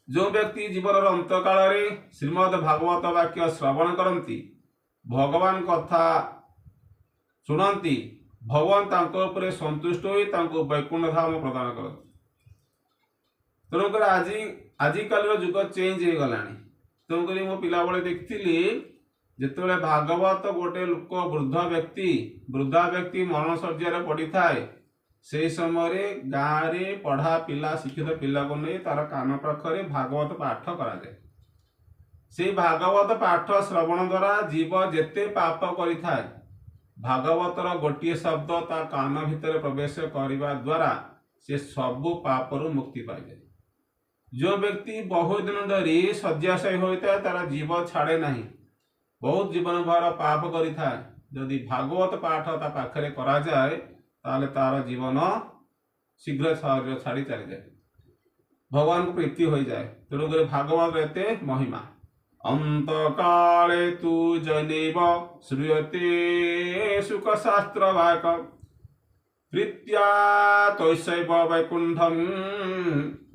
Speaker 1: जो व्यक्ति जीवन अंतकाल श्रीमद् भागवत वाक्य श्रवण करती, भगवान कथा शुणती, भगवान तांको उपरे संतुष्ट होई तांको वैकुंठ धाम प्रदान करते। तेणुक आजिकाल जुग चेंज हो गलानी। तेणुक मो पिला बेले देखी जिते भागवत गोटे लोक वृद्धा व्यक्ति मरण शଯ୍या पड़ी थाए, से समय गाँव रे पढ़ा पिला शिक्षित पिला को नहीं तार कान पाखरे भागवत पाठ करा जाए। से भागवत पाठ श्रवण द्वारा जीव जेते पाप करि थाए, भागवतर गोटे शब्द ता कान भितर प्रवेश करने द्वारा से सबु पापरु मुक्ति पाई जाए। जो व्यक्ति बहुत दिन धरी शय्याशायी होता है तार जीव छाड़े नहीं, बहुत जीवन भर पाप करि थाए, यदि भागवत पाठ ता पाखरे करा जाए ताले तार जीवन शीघ्र शरीर छाड़ी चली जाए, भगवान को प्रीति हो जाए। तेणुक भागवत एते महिमा। अंतकाले तु जनैव श्रूयते शुकशास्त्रवाक। प्रीत्या तस्यैव वैकुंठं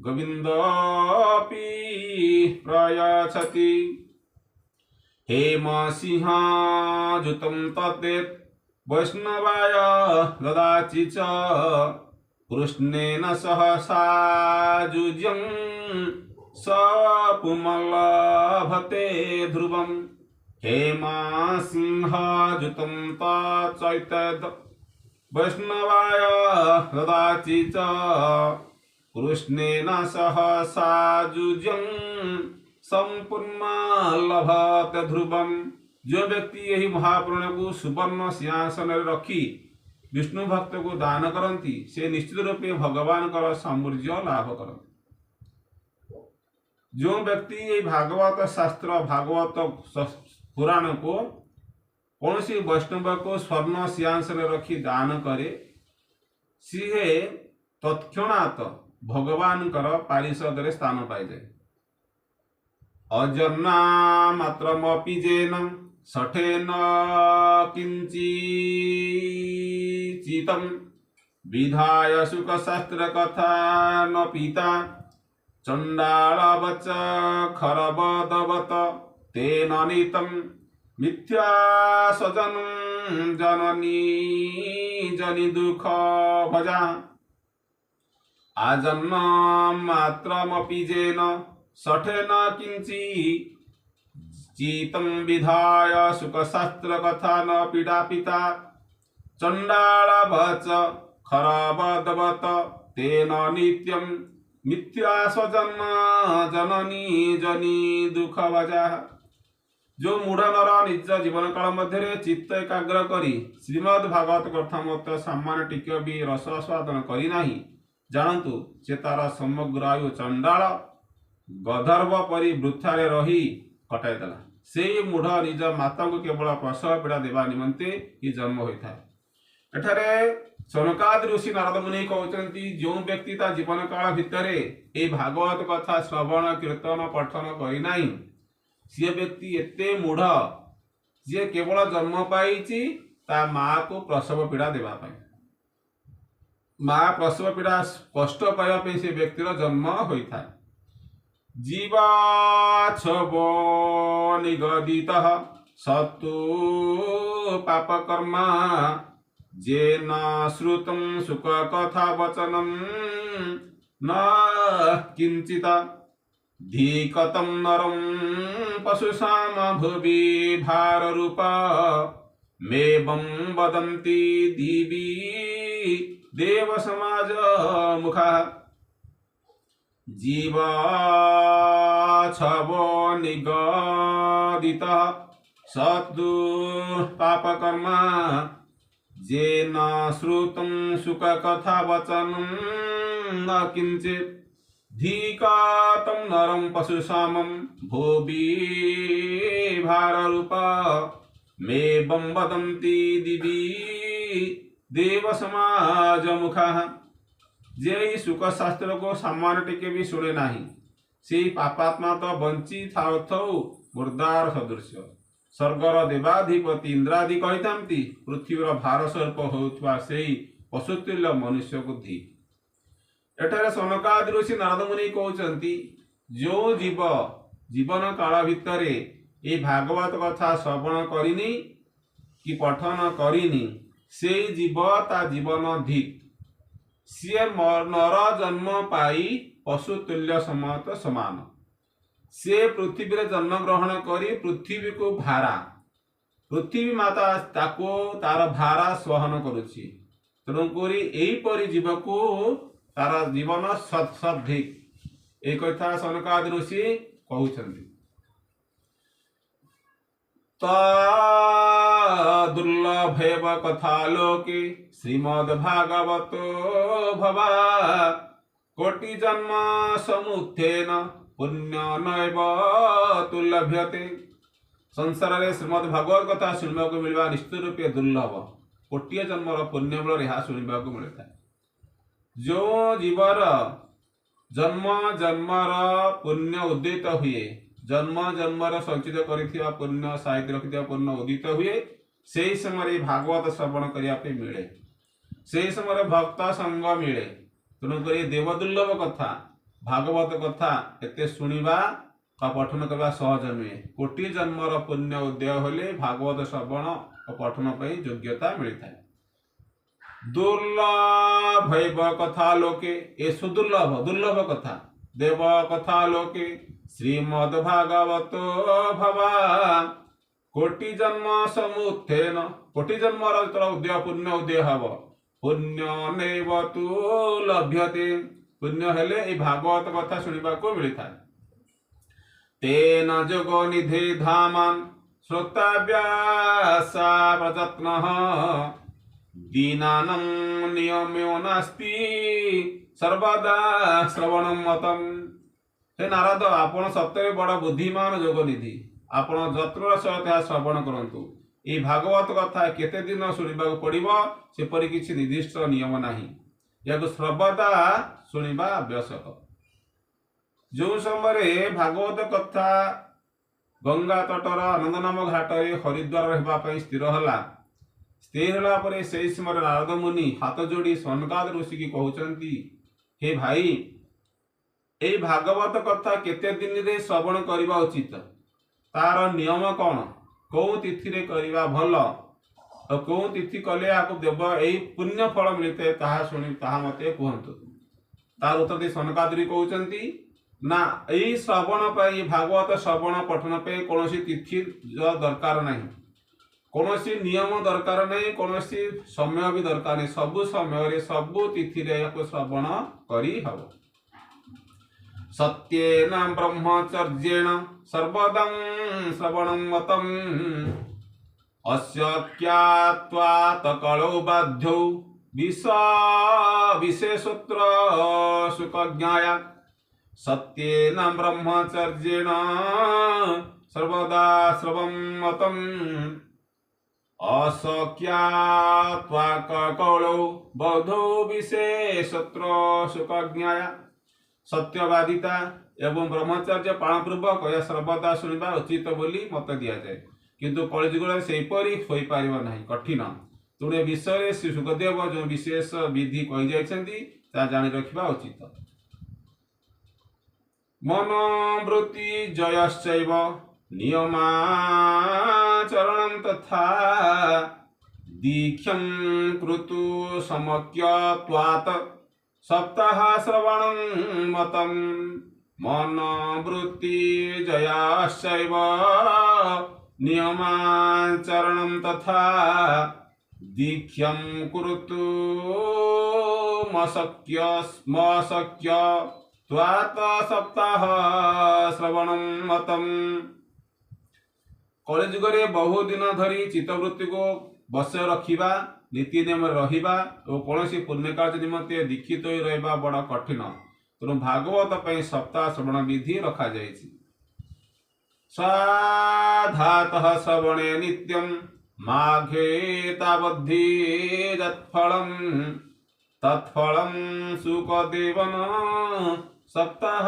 Speaker 1: गोविंदपि प्रयाच्छति। हेमसिंहाजुतं तद्देत् वैष्णवाय ददाति च। कृष्णेन सह सायुज्यं स पुमल्लभते ध्रुवम्। हेमसिंहाजुतं तच्चैतद् वैष्णवाय ददाति च। कृष्णेन सह सायुज्यं संपूर्ण लभते ध्रुवम्। जो व्यक्ति यही महापुराण को सुवर्ण सिंहासन रखी विष्णु भक्त को दान करती, से निश्चित रूपे भगवान का सामूर्य लाभ करती। जो व्यक्ति ये भागवत शास्त्र भागवत पुराण को कौन सी वैष्णव को स्वर्ण सिंहासन रखी दान करे, सी तत्क्षणात भगवान पारिषद स्थान पाई जाए। अजन्मा मात्रमपि जेन सठेन किञ्चिचितं विधाय सुखशास्त्रकथा न पिता चण्डालवच खरवदवत तेन नीतं मिथ्या सजनं जननी जनि दुःख भजा आजन्म मात्रमपि जेन सठेन किञ्चिचितं विधाय सुखशास्त्रकथा न पीडापिता चण्डालवच खरवदवत तेन नित्यं मिथ्या स्वजन्म जननी जनि दुख भजा। जो मूढ़ नर निज जीवन काल मध्य चित्त एकाग्र करी श्रीमद् भागवत कथा मत सामान्य टिके भी रस आस्वादन करना जानतु से तार समग्र आयु चंडाल गधर्व परी वृथारे रही कटाईदेला। से मूढ़ निज माता को केवल प्रसव पीड़ा देवा निमंते ही जन्म होता है। एठारे सनकादि ऋषि नारद मुनि कहते जो व्यक्ति ता जीवन काल भितर ए भागवत कथा श्रवण कीर्तन पठन करना सी व्यक्ति एते मूढ़ जी केवल जन्म पाई ता माँ को प्रसव पीड़ा देवाई माँ प्रसव पीड़ा कष्ट पाइबा से व्यक्तिर जन्म होता है। जीवाछव निगदितः सत्तु पापकर्मा जेन श्रुतं सुख कथा वचनं न किंचित धीकतं नरं पशुसाम भुवि भाररूप मेवं वदन्ति दिवि देव समाज मुखा जीवाछव निगदितः सद्दु पापकर्मा जेन श्रुतं सुख कथा वचनं न किंचित धीकातं नरं पशुसामं भुवि भाररूप मेवं वदन्ति दिवि देव समाज मुखा। जे सुख शास्त्र को सामान्य टिके भी शुणे नाही से पापात्मा तो बंची थाउ थाउ मुर्दार सदृश स्वर्गर देवाधिपति इंद्रादि कही पृथ्वीर भार स्वरूप होउथवा सेही पशुतुल्य मनुष्य बुद्धि। एठारे सनकादि ऋषि नारद मुनि कहते जो जीव जीवन काल भितर ये भागवत कथा श्रवण करिनी कि पठन करिनी से जीव ता जीवन धिक सी नर जन्म पाई पशुतुल्य समत समान से पृथ्वी रे जन्म ग्रहण करी पृथ्वी को भारा पृथ्वी माता ताको तार भारा सहन करुछि तेणुक यहीपरि जीव को तार जीवन सधिक एक कथा सनकादि ऋषि कहउछन्ति। दुर्लभेव कथा लोके श्रीमद्भागवतो भवा कोटि जन्म समुत्थेन पुण्य नैव तुल्लभ्यते। संसार में श्रीमद्भागवत कथा शुणा को मिलवा निश्चित रूपे दुर्लभ कोटिए जन्मर पुण्य बल यह शुणा को मिलता है। जो जीवर जन्म जन्मर पुण्य उदित हुए जन्म जन्मर संचित कर पुण्य साहित्य रखि पुण्य उदित हुए से समय भागवत श्रवण करने मिले से समय भक्त संग मिले तेणुक देवदुर्लभ कथा भागवत कथा एते शुणा पठन करने सहज नुहे कोटि जन्मर पुण्य उदय होले भागवत श्रवण और पठन पर योग्यता मिलता है। दुर्लभ कथा लोके ए सुदुर्लभ दुर्लभ कथा देव कथा लोके श्रीमद्भागवत भवा कोटि जन्म समुत्थेन कोटि जन्म उदय पुण्य उदय हब पुण्य नैव तु लभ्यते पुण्य हेले ए भागवत कथा शुणा को मिलता है। तेन जोग निधि धामान श्रोतव्यासा प्रयत्नः दीनानं नियम्यो नास्ति सर्वदा श्रवणं मतम्। हे नारद आपण सत्य बड़ बुद्धिमान जोगनिधि आपण जत्र सहित श्रवण करंतु ये भागवत कथा केते दिन शुणा पड़ो सेपरि किसी निर्दिष्ट नियम नाही या सर्वदा शुणा आवश्यक। जो समय भागवत कथा गंगा तटर आनंद नाम घाटे हरिद्वार रहा स्थिर है। स्थिर होला से समय नारद मुनि हाथ जोड़ी सनकाद ऋषि की कहते, हे भाई ये भागवत कथा केते दिन रे श्रवण करबा उचित, तार नियम कौन, कौ तिथि रे करबा भल, और कौ तिथि कले आपको देव यही पुण्य फल मिलते ताहा शुणी ताहा मते कहतु। तार उत्तर दे सनकादि कहते ना यही श्रवण पर भागवत श्रवण पठन पे कौन तिथि दरकार नहीं, कौन नियम दरकार नहीं, कौन समय भी दरकार नहीं, सबु समय सबु तिथि श्रवण करी हब। सत्येन ब्रह्मचर्येण सर्वदं श्रवणं मतम् अशक्यात्वात् कलौ बाध्यौ विशेषोत्र सुखज्ञाय। सत्येन ब्रह्मचर्येण सर्वदा श्रवणं मतम् अशक्यात्वात् कलौ बाध्यौ विशेषोत्र सुखज्ञाय। सत्यवादिता एवं ब्रह्मचर्य पालन पूर्वक यह सर्वदा शुणा उचित बोली मत दि जाए, किंतु कलिजुग से पार नहीं, कठिन। तेणु विषय श्री सुखदेव जो विशेष विधि कही जानी रखा उचित। मनोवृत्ति जयश्चैव नियमाचरणं तथा दीक्षं कृतु समक्यत्वात् सप्ताह श्रवणं मतम्। मनोवृत्ति जयाश्चैव नियमाचरणं तथा दीक्षं कुरुतु मशक्य त्वात् सप्ताह श्रवणं मतम्। कलिजुगरे बहु दिन धरी चित्तवृत्ति को बस रखिबा, नीति नियम रहिबा और कौन पुण्य कार्य निमंते दीक्षित हो रहा बड़ कठिन। तेणु भागवत पर सप्ताह श्रवण विधि रखा जायछि। साधातः श्रवणे नित्यं माघे तावद्धि तत्फलं सुखदेवन सप्ताह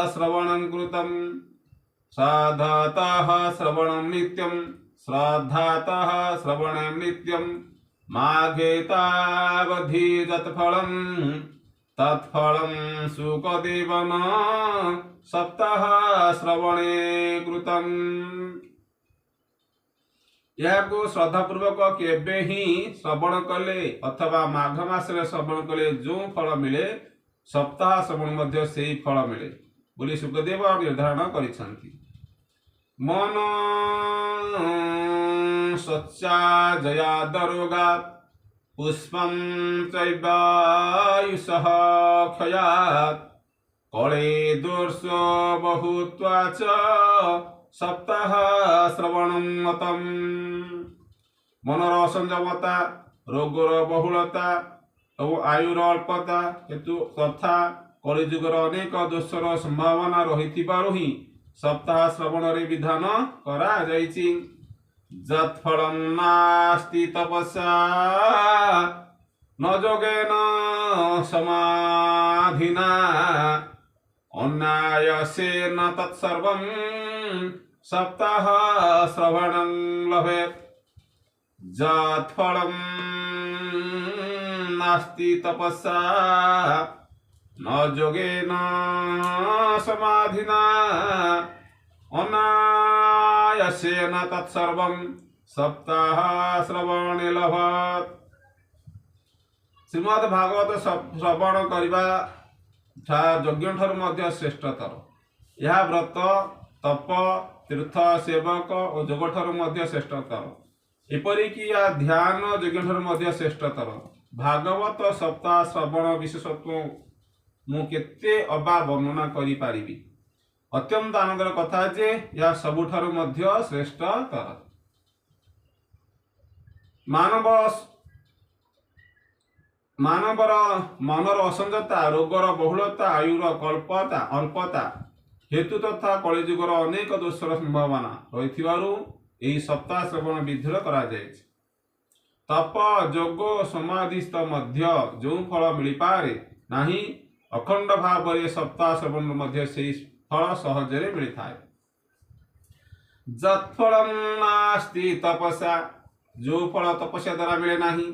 Speaker 1: श्रवणं कृतम्। साधातः श्रवणं नित्यं श्राद्धातः श्रवणं नित्यं माघे तावद्धि तत्फलं सुखदेवन सप्ताह श्रवणे कृतम्। यह श्रद्धापूर्वक केबे ही श्रवण कले अथवा माघ मासरे श्रवण कले जो फल मिले सप्ताह श्रवण मध्य से फल मिले बोली सुखदेव निर्धारण करिसंति। मन सच्चा जया दरोगात् पुष्पं चैवायुषः क्षयात् कले दोष बहुत्वा च सप्ताह श्रवणं मतम्। मनर असंयमता, रोगर बहुलता और आयुर अल्पता हेतु तथा कलिजुगर अनेक दोषर संभावना रही सप्ताह श्रवण विधान करा जायछि। जत्फलं नास्ति तपस्या न योगेन समाधिना अन्यायसेन तत्सर्वं सप्ताह श्रवणं लभेत्। जत्फलं नास्ति तपस्या न योगेन समाधिना अनायासेन तत्सर्वं सप्ताह श्रवणे लभेत्। श्रीमद् भागवत श्रवण करबा यज्ञ ठार मध्य श्रेष्ठतर। यह व्रत तप तीर्थ सेवक और जोग ठार मध्य श्रेष्ठतर। एपरिक या ध्यान यज्ञ ठार मध्य श्रेष्ठतर। भागवत सप्ताह श्रवण विशेषत्व मु केते अबा वर्णना करि पारिबी। अत्यंत आनंदर कथा जे या सबुठारु मध्य श्रेष्ठतर। मानवर मनर असंजता, रोगर बहुलता, आयुर अल्पता हेतु तथा कलिजुगर अनेक दोषर संभावना रही सप्ताह श्रवण विधि करा जायछि। तप जोग समाधिस्थ मध्य जो फल मिल पारे नाही अखंड भाव सप्ताह श्रवण मध्य से फल सहजरे मिलता है। जत्फलम नास्ति तपसा, जो फल तपस्या द्वारा मिले नहीं,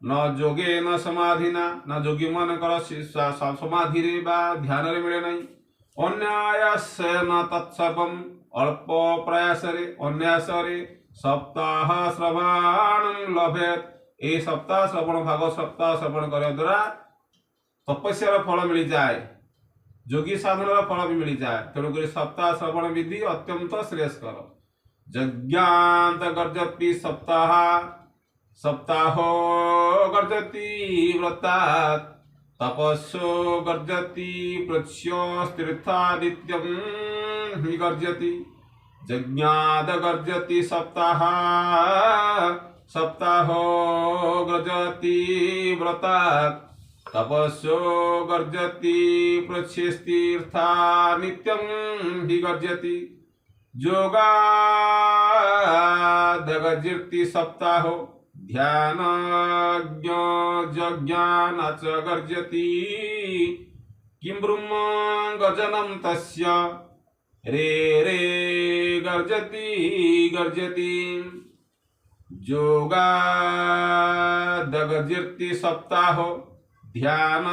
Speaker 1: न जोगे न समाधि न जोगी मन समाधि रे बा ध्यान रे मिले नहीं, अन्यायस न तत्सर्वम, अल्प प्रयास रे अन्यास रे सप्ताह श्रवण लभेत, ए सप्ताह श्रवण भाग सप्ताह श्रवण करने द्वारा तपस्यार फल मिल जाए, जोगी साधनार फल भी मिल जाए। तेणुक सप्ताह श्रवण विधि अत्यंत श्रेयस्कर। यज्ञांत गर्जति सप्ताह, सप्ताहो गर्जति व्रतात्, तपस्सो गर्जति प्रच्योस्तीर्थादित्यं हि गर्जति। यज्ञाद गर्जति सप्ताह, सप्ताहो गर्जति व्रतात्, तपस्सो गर्जति प्रच्यस्तीर्था नित्यं हि गर्जति। योगादगर्जति सप्ताहो, ध्यानज्ञान च गर्जति। किं ब्रह्म गजनं तस्य, रे रे गर्जति गर्जति। योगादगर्जति सप्ताहो, ध्यान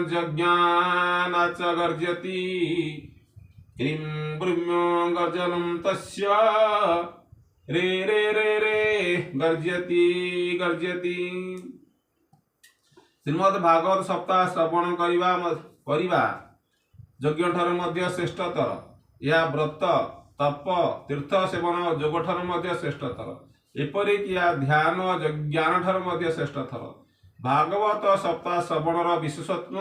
Speaker 1: ज्ञान च गर्जति। किं ब्रह्म गर्जनं तस्य, रे रे रे रे गर्जति गर्जति। श्रीमद् भागवत सप्ताह श्रवण करिबा यज्ञ ठार मध्य श्रेष्ठतर, या व्रत तप तीर्थ सेवन जोग ठार मध्य श्रेष्ठतर, एपरिक या ध्यान ज्ञान ठार मध्य श्रेष्ठतर। भागवत सप्ताह श्रवणर विशेषत्व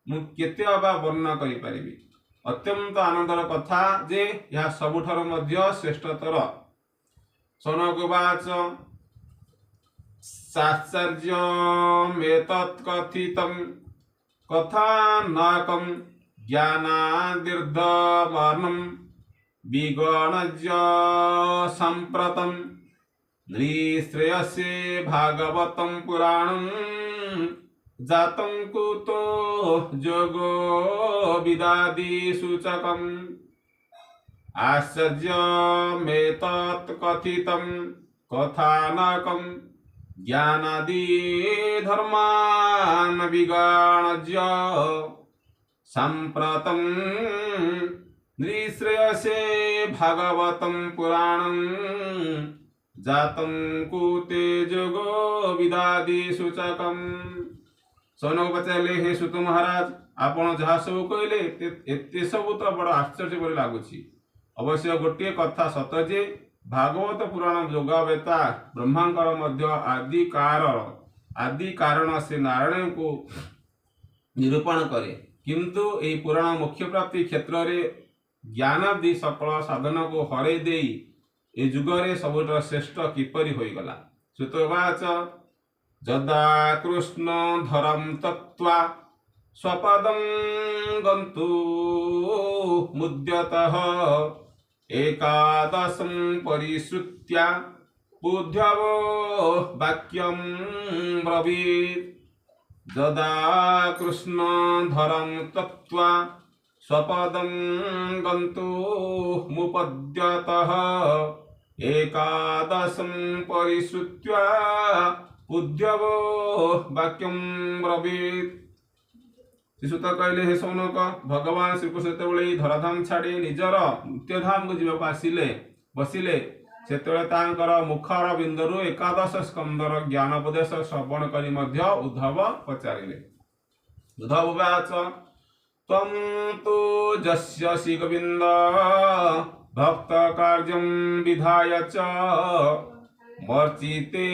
Speaker 1: मु केते अबा वर्णना करि परिबि। अत्यंत आनंदर कथा जे यह सबुठार मध्य श्रेष्ठतर। सनकवाच साश्चर्यमेतत्कथितं कथानकं ज्ञानादिर्धवर्णं विगणज्य सम्प्रतं नृश्रेयसे भागवतं पुराणं जातं कुतो जोगो विदादि सूचकम्। आश्चर्यमेतत् कथितं कथानकं ज्ञानादि धर्मान् विगणज्य सम्प्रतं नृश्रेयसे भागवतं पुराणं जातं कुते जोगो विदादि सूचकम्। सौनक पचारे हे सुत महाराज, आपण जहाँ सब कहले एते सब तो बड़ आश्चर्य परि लागुछि। अवश्य गोटे कथा सत जे भागवत पुराण जोगावेता ब्रह्मांकर मध्य आदि कारण से नारायण को निरूपण करे, किंतु यही पुराण मोक्ष प्राप्ति क्षेत्र रे ज्ञानादि सकल साधन को हरै देई ए जुगरे सबुठ श्रेष्ठ किपरि होइगला। श्रुतवाच जदा कृष्ण धरम तत्वा स्वपदं गन्तु मुद्यतः एकादशं परिश्रुत्य बुद्धवो वाक्यं ब्रवीत्। जदा कृष्ण धरम तत्वा स्वपदं गन्तु मुपद्यतः एकादशं परिश्रुत्य बुद्धवो वाक्यं ब्रवीत्। शिशुत कहले हे सौनक, भगवान श्रीकृष्ण जेतेबेले धराधाम छाड़ी निजर नित्यधाम को जीवाक आसिले बसिले, सेतेबेले तांकर मुखर बिंदुरु एकादश स्कंदर ज्ञानोपदेश श्रवण करी मध्य उद्धव पचारिले। उद्धव उवाच त्वं तु जस्यसि गोविन्द भक्त कार्यं विधाय च मर्चिते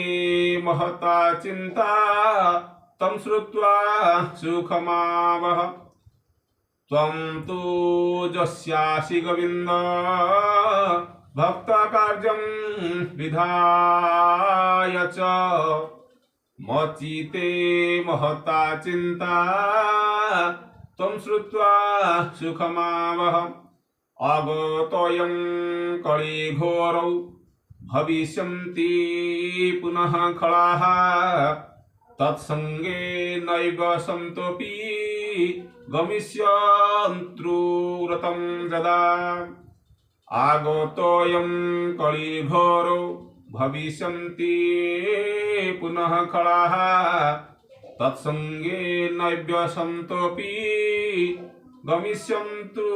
Speaker 1: महता चिंता तं श्रुत्वा सुखमावह। त्वं तु जस्यासि गोविन्द भक्त कार्यं विधाय च मर्चिते महता चिंता तं श्रुत्वा सुखमावह। आगतोऽयं कलिघोरौ भविष्यन्ति पुनः खलाः तत्संगे नैव सन्तोऽपि गमिष्यन्त्रुव्रतं यदा आगतोऽयं कलिघोरो भविष्यन्ति पुनः खलाः तत्संगे नैव्यसन्तोऽपि गमिष्यन्तु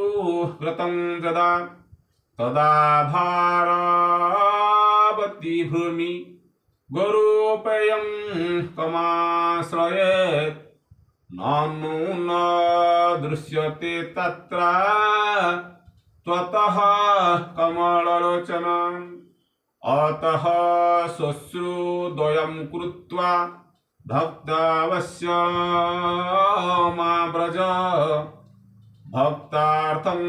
Speaker 1: व्रतं यदा तदा भारावती भूमि गोरूपेयं कमाश्रयेत् नानु न दृश्यते तत्र त्वतः कमललोचनम् अतः श्वश्रुद्वयं कृत्वा भक्तावश्यमा व्रज भक्तार्थं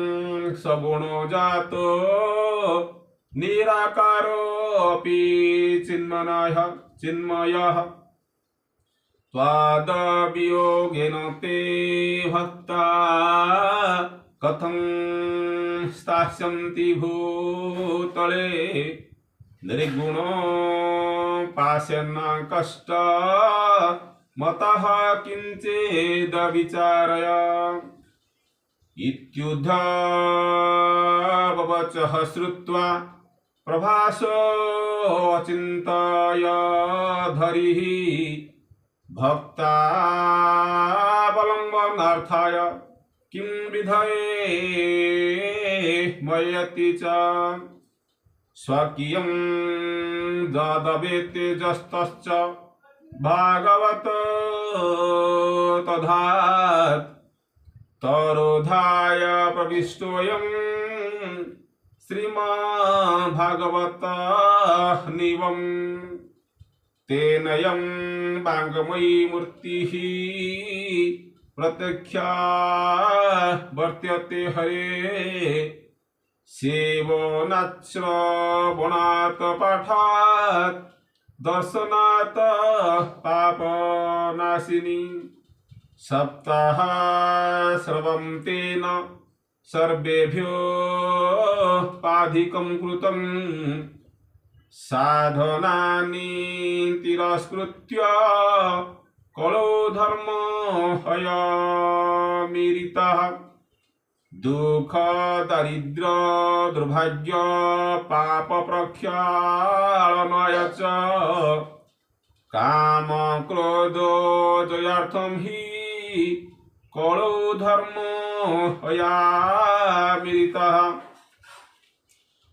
Speaker 1: सगुणो जातो निराकारोऽपि चिन्मयः त्वादवियोगेन ते भक्ता कथं स्थास्यन्ति भूतले निर्गुणो पास्यन्न कष्ट मतः किञ्चिदविचारय इत्युद्धवचः श्रुत्वा प्रभासो चिन्तय धरिः भक्तावलम्बनार्थाय किं विधये मयति च स्वकीयं ददवेतेजस्तश्च भागवत तधात् तरोधाय प्रविष्टोऽयं श्रीमद्भागवत निवम् तेनयं वाङ्मयी मूर्तिः प्रत्यक्षा वर्त्यते हरे सेवनाश्रवणात् पाठात् दर्शनात् पापनाशिनी सप्ताह श्रवं तेन सर्वेभ्यो पाधिकं कृतं साधनानि तिरस्कृत्य कलो धर्म हयमीरितः दुःख दरिद्र दुर्भाग्य पाप प्रक्षालनाय च काम क्रोध जयार्थं हि कलो धर्म हयामीरितः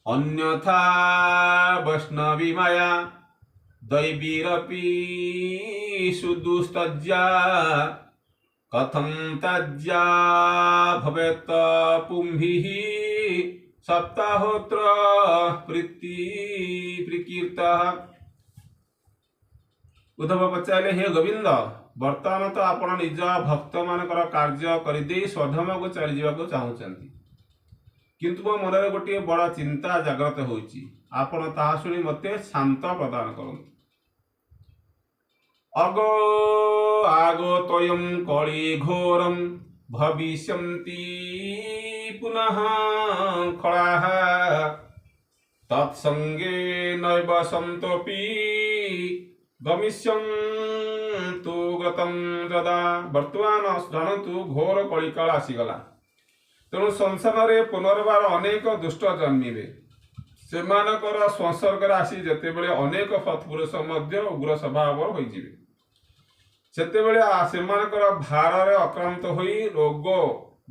Speaker 1: अन्यथा वैष्णवी माया दैवीरपि सुदुस्तज्या कथं तज्या भवेत् पुंभिः सप्ताहोत्र प्रकीर्तः। उद्धव पचारे हे गोविंद वर्तमान तो आपण निज भक्त मानकर कार्य करदे स्वधम को चली जावाक चाहूचंती किंतु मो मन में गोटे बड़ा चिंता जागृत होइछि आपण ताहा सुनी मते शांत प्रदान करंतु। अगो आगो तोयं कली घोरं भविष्यन्ति पुनः खलाः तत्संगे नैव सन्तोऽपि गमिष्यन्तु गतं यदा। वर्तमान जानतु घोर कलिकाल आसीगला तेणु संसार में पुनर्बार अनेक दुष्ट जन्मिबे सेमानकर संसर्ग आसी जेतेबेले अनेक सत्पुरुष मध्य उग्र स्वभाव होइजिबे सेतेबेले सेमानकर भार आक्रांत होई रोग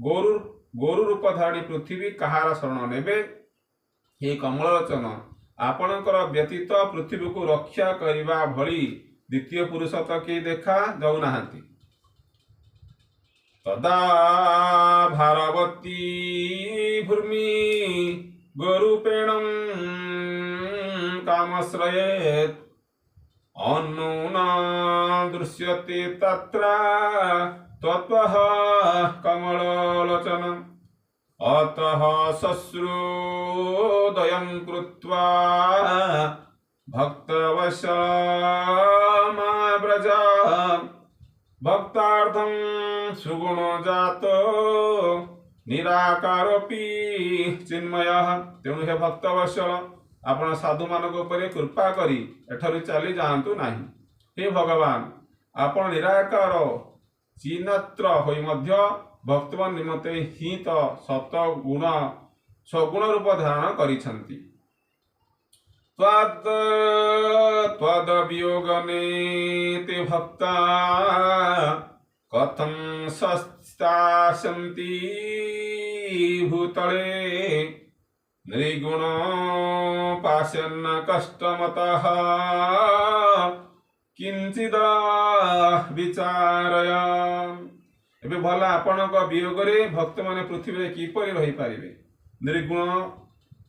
Speaker 1: गोरु रूप धारी पृथ्वी कहार शरण नेबे। हे कमललोचन आपणकर व्यतीत पृथ्वी को रक्षा करिबा भली द्वितीय पुरुष तो के देखा जाऊनाहांती। तदा भारवती भूमि गोरूपेणं कामश्रयेत् अन्नूना दृश्यते तत्र त्वत्वः कमललोचन। अतः श्वश्रुद्वयं कृत्वा भक्तवशमा व्रज भक्तार्थं सुगुणो जातो निराकारोऽपि चिन्मयः। तेणु हे भक्तवत्सल आपण साधु मानक उपरे कृपा करी एठारु चली जातु नाही। हे भगवान आपण निराकार ଚିନ୍ମାତ୍ର ହୋଇ ମଧ୍ୟ ଭକ୍ତମାନ ନିମନ୍ତେ ହିଁ ତ ସତ ଗୁଣ ସଗୁଣ ରୂପ ଧାରଣ କରିଛନ୍ତି। ତ୍ୱଦବିୟୋଗନେ ତେ ଭକ୍ତା କଥଂ ସସ୍ତାସନ୍ତି ଭୂତଳେ ନିର୍ଗୁଣ ପାଶ୍ୟନ୍ନ କଷ୍ଟମତଃ କିଞ୍ଚିଦ ବିଚାରୟ। ଏବେ ଭଲ ଆପଣଙ୍କ ବିୟୋଗରେ ଭକ୍ତମାନେ ପୃଥିବୀରେ କିପରି ରହିପାରିବେ?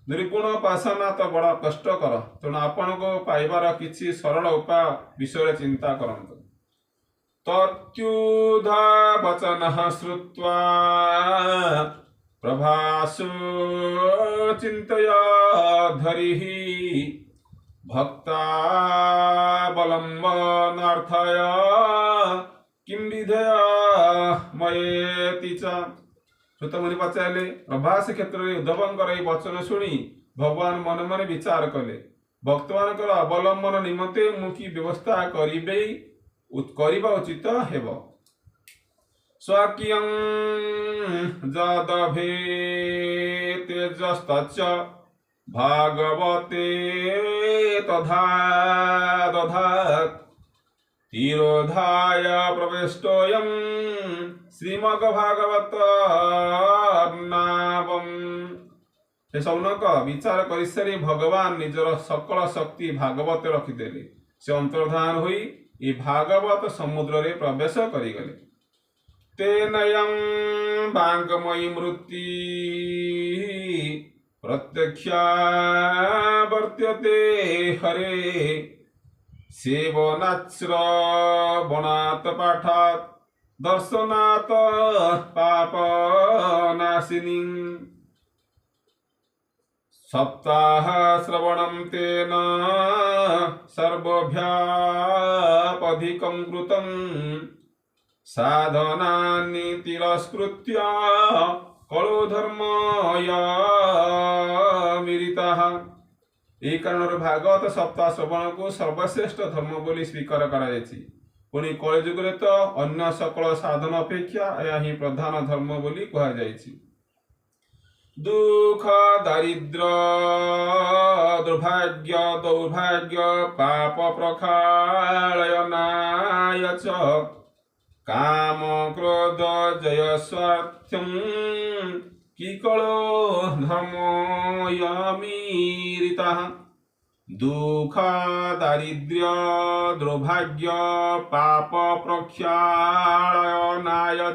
Speaker 1: ନିର୍ଗୁଣ ଉପାସନା ତ ବଡ଼ କଷ୍ଟକର, ତେଣୁ ଆପଣଙ୍କୁ ପାଇବାର କିଛି ସରଳ ଉପାୟ ବିଷୟରେ ଚିନ୍ତା କରନ୍ତୁ। ତତ୍ୟୁଧା ବଚନଃ ଶ୍ରୁତ୍ୱା ପ୍ରଭାସୁ ଚିନ୍ତୟ ଧରିଃ ଭକ୍ତାବଲମ୍ବନାର୍ଥୟ କିଂ ବିଧେୟ ମୟେତି च। ଶ୍ରୁତମୁନି ପଚାରିଲେ, ପ୍ରଭାସ କ୍ଷେତ୍ରରେ ଉଦ୍ଧବଙ୍କର ଏହି ବଚନ ଶୁଣି ଭଗବାନ ମନେ ମନେ ବିଚାର କଲେ, ଭକ୍ତମାନଙ୍କର ଅବଲମ୍ବନ ନିମନ୍ତେ ମୁଁ କି ବ୍ୟବସ୍ଥା କରିବା ଉଚିତ ହେବ। ସ୍ୱକୀୟଂ ଯଦଭେତେଜସ୍ତଚ ଭାଗବତେ ତଥା ଦଧାତ୍ ତିରୋଧାୟ ପ୍ରବିଷ୍ଟୋୟଂ ଶ୍ରୀମଦ୍ଭାଗବତ ନାମଂ। ସେ ସୌନକ ବିଚାର କରିସାରି ଭଗବାନ ନିଜର ସକଳ ଶକ୍ତି ଭାଗବତ ରଖିଦେଲେ। ସେ ଅନ୍ତର୍ଧାନ ହୋଇ ଏ ଭାଗବତ ସମୁଦ୍ରରେ ପ୍ରବେଶ କରିଗଲେ। ତେନୟଂ ବାଙ୍ଗମୟୀ ମୃତ୍ତି ପ୍ରତ୍ୟକ୍ଷାବର୍ତ୍ୟତେ ହରେ ସେବନାଶ୍ରବଣାତ୍ ପାଠାତ୍ ଦର୍ଶନାତ୍ ପାପନାଶିନୀ। ସପ୍ତାହ ଶ୍ରବଣଂ ତେନ ସର୍ବଭ୍ୟାପଧିକଂ କୃतं ସାଧନାନି ତିରସ୍କୃତ୍ୟ କଳୋ ଧର୍ମୟ ମିରିତଃ। ଏହି କାରଣରୁ ଭାଗବତ ସପ୍ତାହ ଶ୍ରବଣକୁ ସର୍ବଶ୍ରେଷ୍ଠ ଧର୍ମ ବୋଲି ସ୍ୱୀକାର କରାଯାଇଛି। ପୁଣି କଳିଯୁଗରେ ତ ଅନ୍ୟ ସକଳ ସାଧନ ଅପେକ୍ଷା ଏହା ହିଁ ପ୍ରଧାନ ଧର୍ମ ବୋଲି କୁହାଯାଇଛି। ଦୁଃଖ ଦାରିଦ୍ର୍ୟ ଦୁର୍ଭାଗ୍ୟ ଦୌର୍ଭାଗ୍ୟ ପାପ ପ୍ରକ୍ଷାଳୟନାୟ च କାମ କ୍ରୋଧ ଜୟ ସ୍ୱାର୍ଥଂ କିକଳୋ ଧର୍ମୟମୀରିତଃ। ଦୁଃଖ ଦାରିଦ୍ର୍ୟ ଦୁର୍ଭାଗ୍ୟ ପାପ ପ୍ରକ୍ଷାଳୟନାୟ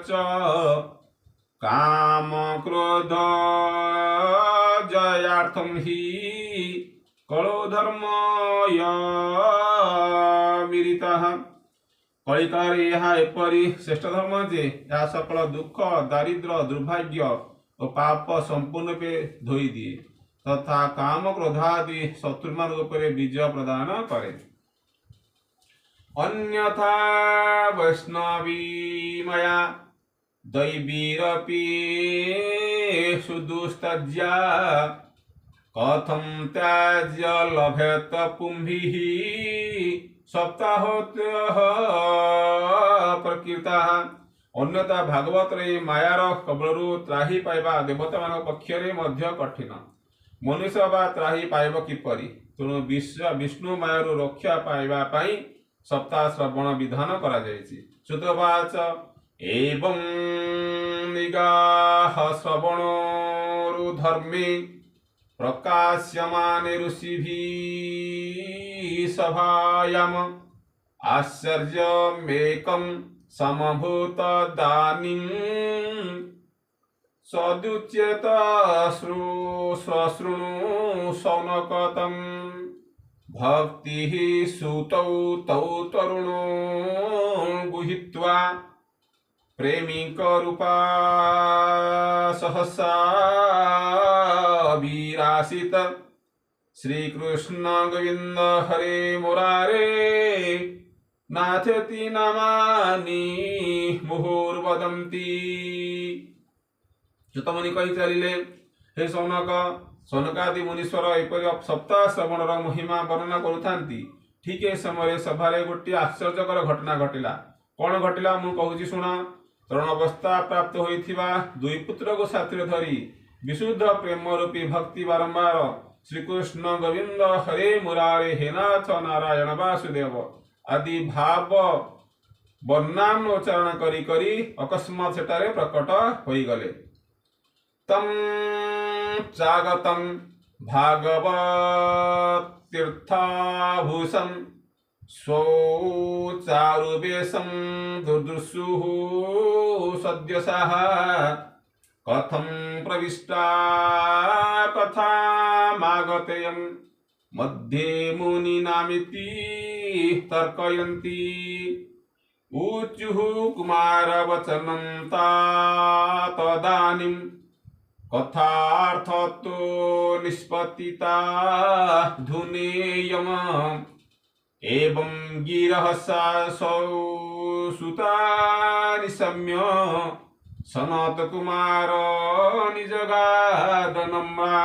Speaker 1: च काम क्रोध जयार्थम हि कलो धर्मयमीरितः। कलिकाल यह एपरि श्रेष्ठ धर्म जे यह सकल दुख दारिद्र्य दुर्भाग्य और पाप संपूर्ण पे धोई दिए तथा काम क्रोधादि शत्रुमान उपरे विजय प्रदान करे। अन्यथा वैष्णवी मया दैवीरपि सुदुस्तज्या कथं त्याज्य लभेत पुंभिः सप्ताहोत्तः प्रकृतः। अन्यथा भागवत मायार कबलरू त्राही पाइबा देवता मान पक्षरे मध्य कठिन। मनुष्य बा त्राही पाइब किपरि? तेणु विष्णु मायारू रक्षा पाइबा पाई सप्ताह श्रवण विधान करा जायछि। श्रुतवाच एवं निगाह श्रवणोरु धर्मे प्रकाश्यमाने ऋषिभिः सभायाम आश्चर्यमेकं समभूतदानीं सदुच्येत श्वशृणु शौनकतं भक्तिः सुतौ तौ तरुणो गुहित्वा प्रेमिक रूपा सहसा विरासित श्रीकृष्ण गोविंद हरे मुरारे नाथेति नामानि मुहुर्वदन्ति। श्रुतमुनि कहि चलिले, हे सौनक सौनकादि मुनीश्वर एपरि सप्ताह श्रवणर महिमा वर्णना करुथांती। ठीक ए समय सभारे गोटे आश्चर्यकर घटना घटिला। कौन घटिला मु कहूची शुण। तरुण अवस्था प्राप्त होइथिबा दुई पुत्र को साथी धरी विशुद्ध प्रेम रूपी भक्ति बारंबार श्रीकृष्ण गोविंद हरे मुरारे हे नाथ नारायण वासुदेव आदि भाव वर्णाम उच्चारण करी करी अकस्मात सेठारे प्रकट होई गले। तम चागतम भागवत तीर्थाभूषम स्वौ चारुवेशम दुर्दुषुः सद्यसः कथं प्रविष्टा कथामागतेयं मध्ये मुनिनामिति तर्कयन्ति ऊचुः कुमारवचनं तदानीं कथार्थतो निष्पत्तिता धुनेयम् एवं गिरहसा सुतानि सम्य सनत कुमार निजगादनम्रा।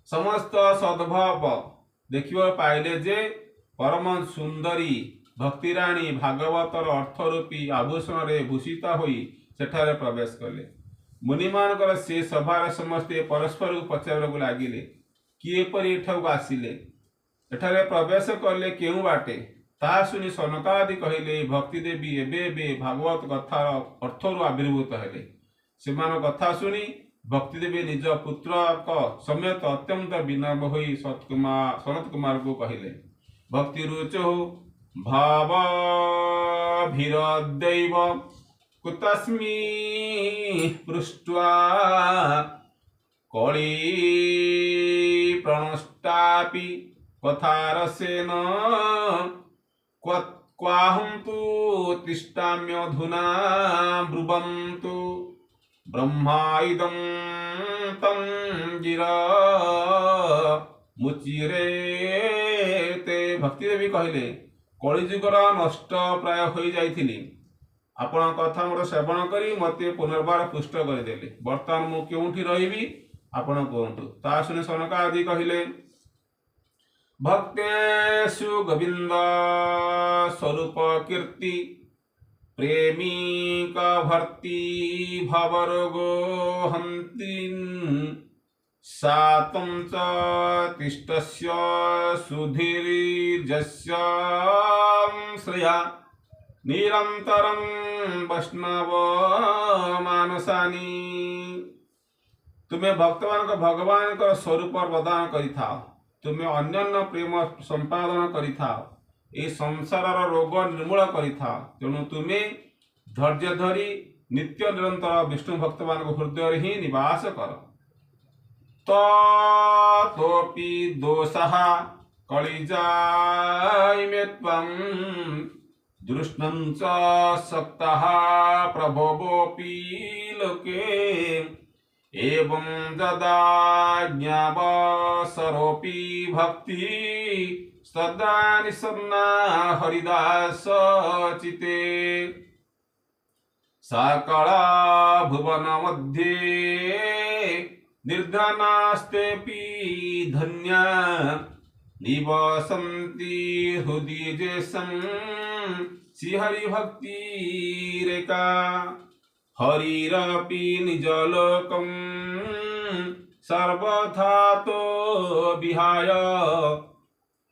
Speaker 1: समस्त सद्भाव देखिबा पाइले जे परम सुंदरी भक्तिराणी भागवतर अर्थरूपी आभूषण रे भूषिता होई सेठारे प्रवेश कले। मुनि मानकर से सभार समस्ते परस्पर को पचारक लागिले किए परि एठाକୁ आसिले एठारे प्रवेश कले केउ बाटे ता सुनी सनकादि कहिले भक्ति देवी एबे एबे भागवत कथार अर्थरु आविर्भूत हेले। सेमान कथा सुनी भक्ति देवी निज पुत्र समेत अत्यंत विनम्र होई सनत कुमार को कहिले भक्ति रुचो भाव भीरदैव कुतस्मी पृष्ट्वा कली प्रणष्टापि कथारसेन क्वाहन्तु तिष्ठाम्यधुना ब्रुवन्तु ब्रह्मा इदं तं गिरा मुचिरे ते। भक्ति देवी कहले कलिजुगर नष्ट प्राय हो जाइथिली आपण कथा मोर श्रवण करी मते पुनर्बार पुष्ट करदेले वर्तमान मु केउठी रहिबी आपण कहंतु। ता सुनि सनकादि कहिले भक्तेषु गोविंद स्वरूप कीर्ति प्रेमी का भर्ती भवरोगो हन्तिन सातं च तिष्ठस्य सुधीर्जस्य श्रेया निरंतरं वैष्णव मानसानी। तुम्हें भक्तमान भगवान का स्वरूप प्रदान करिथा तुम्हें अन्य प्रेम संपादन करिथा ए संसार रोग निर्मूल करिथा तेणु तुम्हें धैर्य धरी नित्य निरंतर विष्णु भक्तमान हृदय ही निवास कर। तोपि दोषः कलिजाइमे त्वं दृष्टं च सक्तः प्रभवोऽपि लोके एवं ददा ज्ञावसरोऽपि भक्ति सदा निसन्ना हरिदास चिते। सकला भुवन मध्ये निर्धनास्तेऽपि धन्या निवसन्ति हृदि जेषं श्रीहरिभक्तिरेका हरिरपि निजलोकं सर्वथा तो विहाय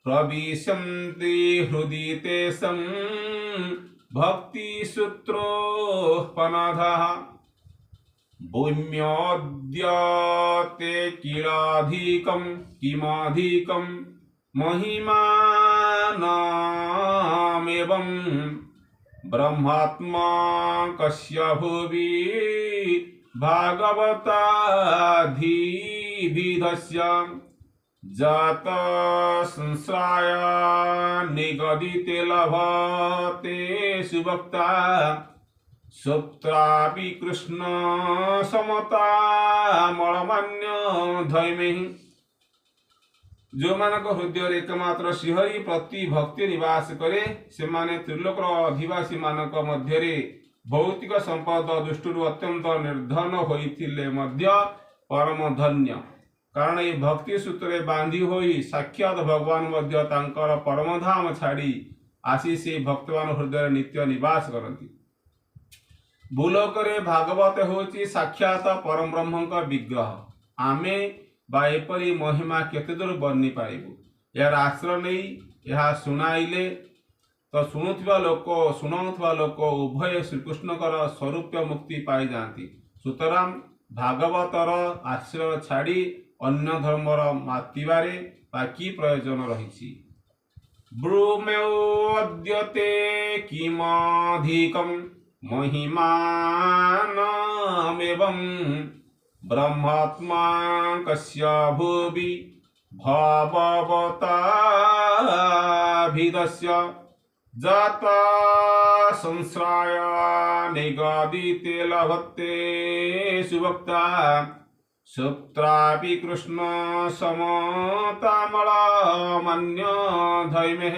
Speaker 1: प्रविशन्ति हृदि तेषं भक्तिसूत्रोपनधः भूम्योऽद्य ते किलाधिकं किमाधिकं महिमानामेवं ब्रह्मात्मा कस्य भुवि भागवताधिविधस्य जात संश्राय निगदिते लभते सुभक्ता सुप्त्रापि कृष्ण समता मलमान्य धैमे। जो मानक हृदय एकमात्र श्रीहरि प्रति भक्ति निवास करे से माने त्रिलोकर अधिवासी मानक मध्यरे भौतिक संपद दृष्टि अत्यंत निर्धन होइथिले मध्य परम धन्य कारण ये भक्ति सूत्र बांधी होई साक्षात भगवान मध्य तांकर परम धाम छाड़ी आसी से भक्तवान हृदय नित्य निवास करती। भूलोकरे भागवत होची साक्षात परम ब्रह्म विग्रह। आमे बा एपरी महिमा केते दूर बर्णी पारिबु। यार आश्रय नहीं यह शुणाइले तो शुणुवा लोक उभय श्रीकृष्ण स्वरूप मुक्ति पाई जाती। सुतरां भागवतर आश्रय छाड़ी अन्य धर्मर मातिबारे बाकी प्रयोजन रही। ब्रूमेद्यते किमधिकं महिमानमेवं ब्रह्मात्मा कस्य भुवि भवताभिदस्य जाता संश्राय निगदिते लभते सुभक्ता सुत्रापि कृष्ण समतामलमन्य धैमेः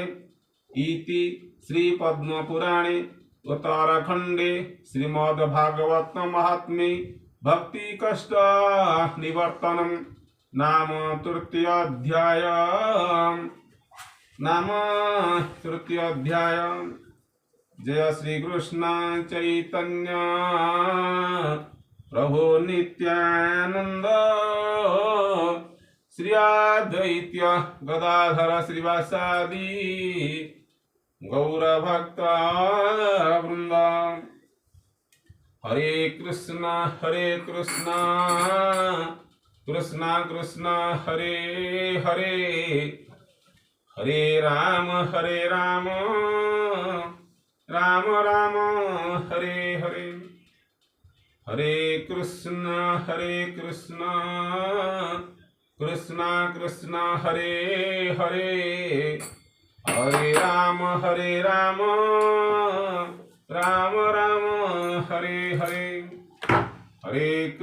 Speaker 1: इति श्री पद्मपुराणे उत्तरखंडे श्रीमद्भागवत महात्म्ये भक्ति कष्ट निवर्तनम नाम तृतीय अध्याय। जय श्री कृष्ण चैतन्य प्रभु नित्यानंद श्री अद्वैत गदाधर श्रीवासादि गौर भक्त वृंद। हरे कृष्ण कृष्ण कृष्ण हरे हरे, हरे राम राम राम हरे हरे। हरे कृष्ण कृष्ण कृष्ण हरे हरे, हरे राम राम राम हरे हरे। हरे कृष्ण।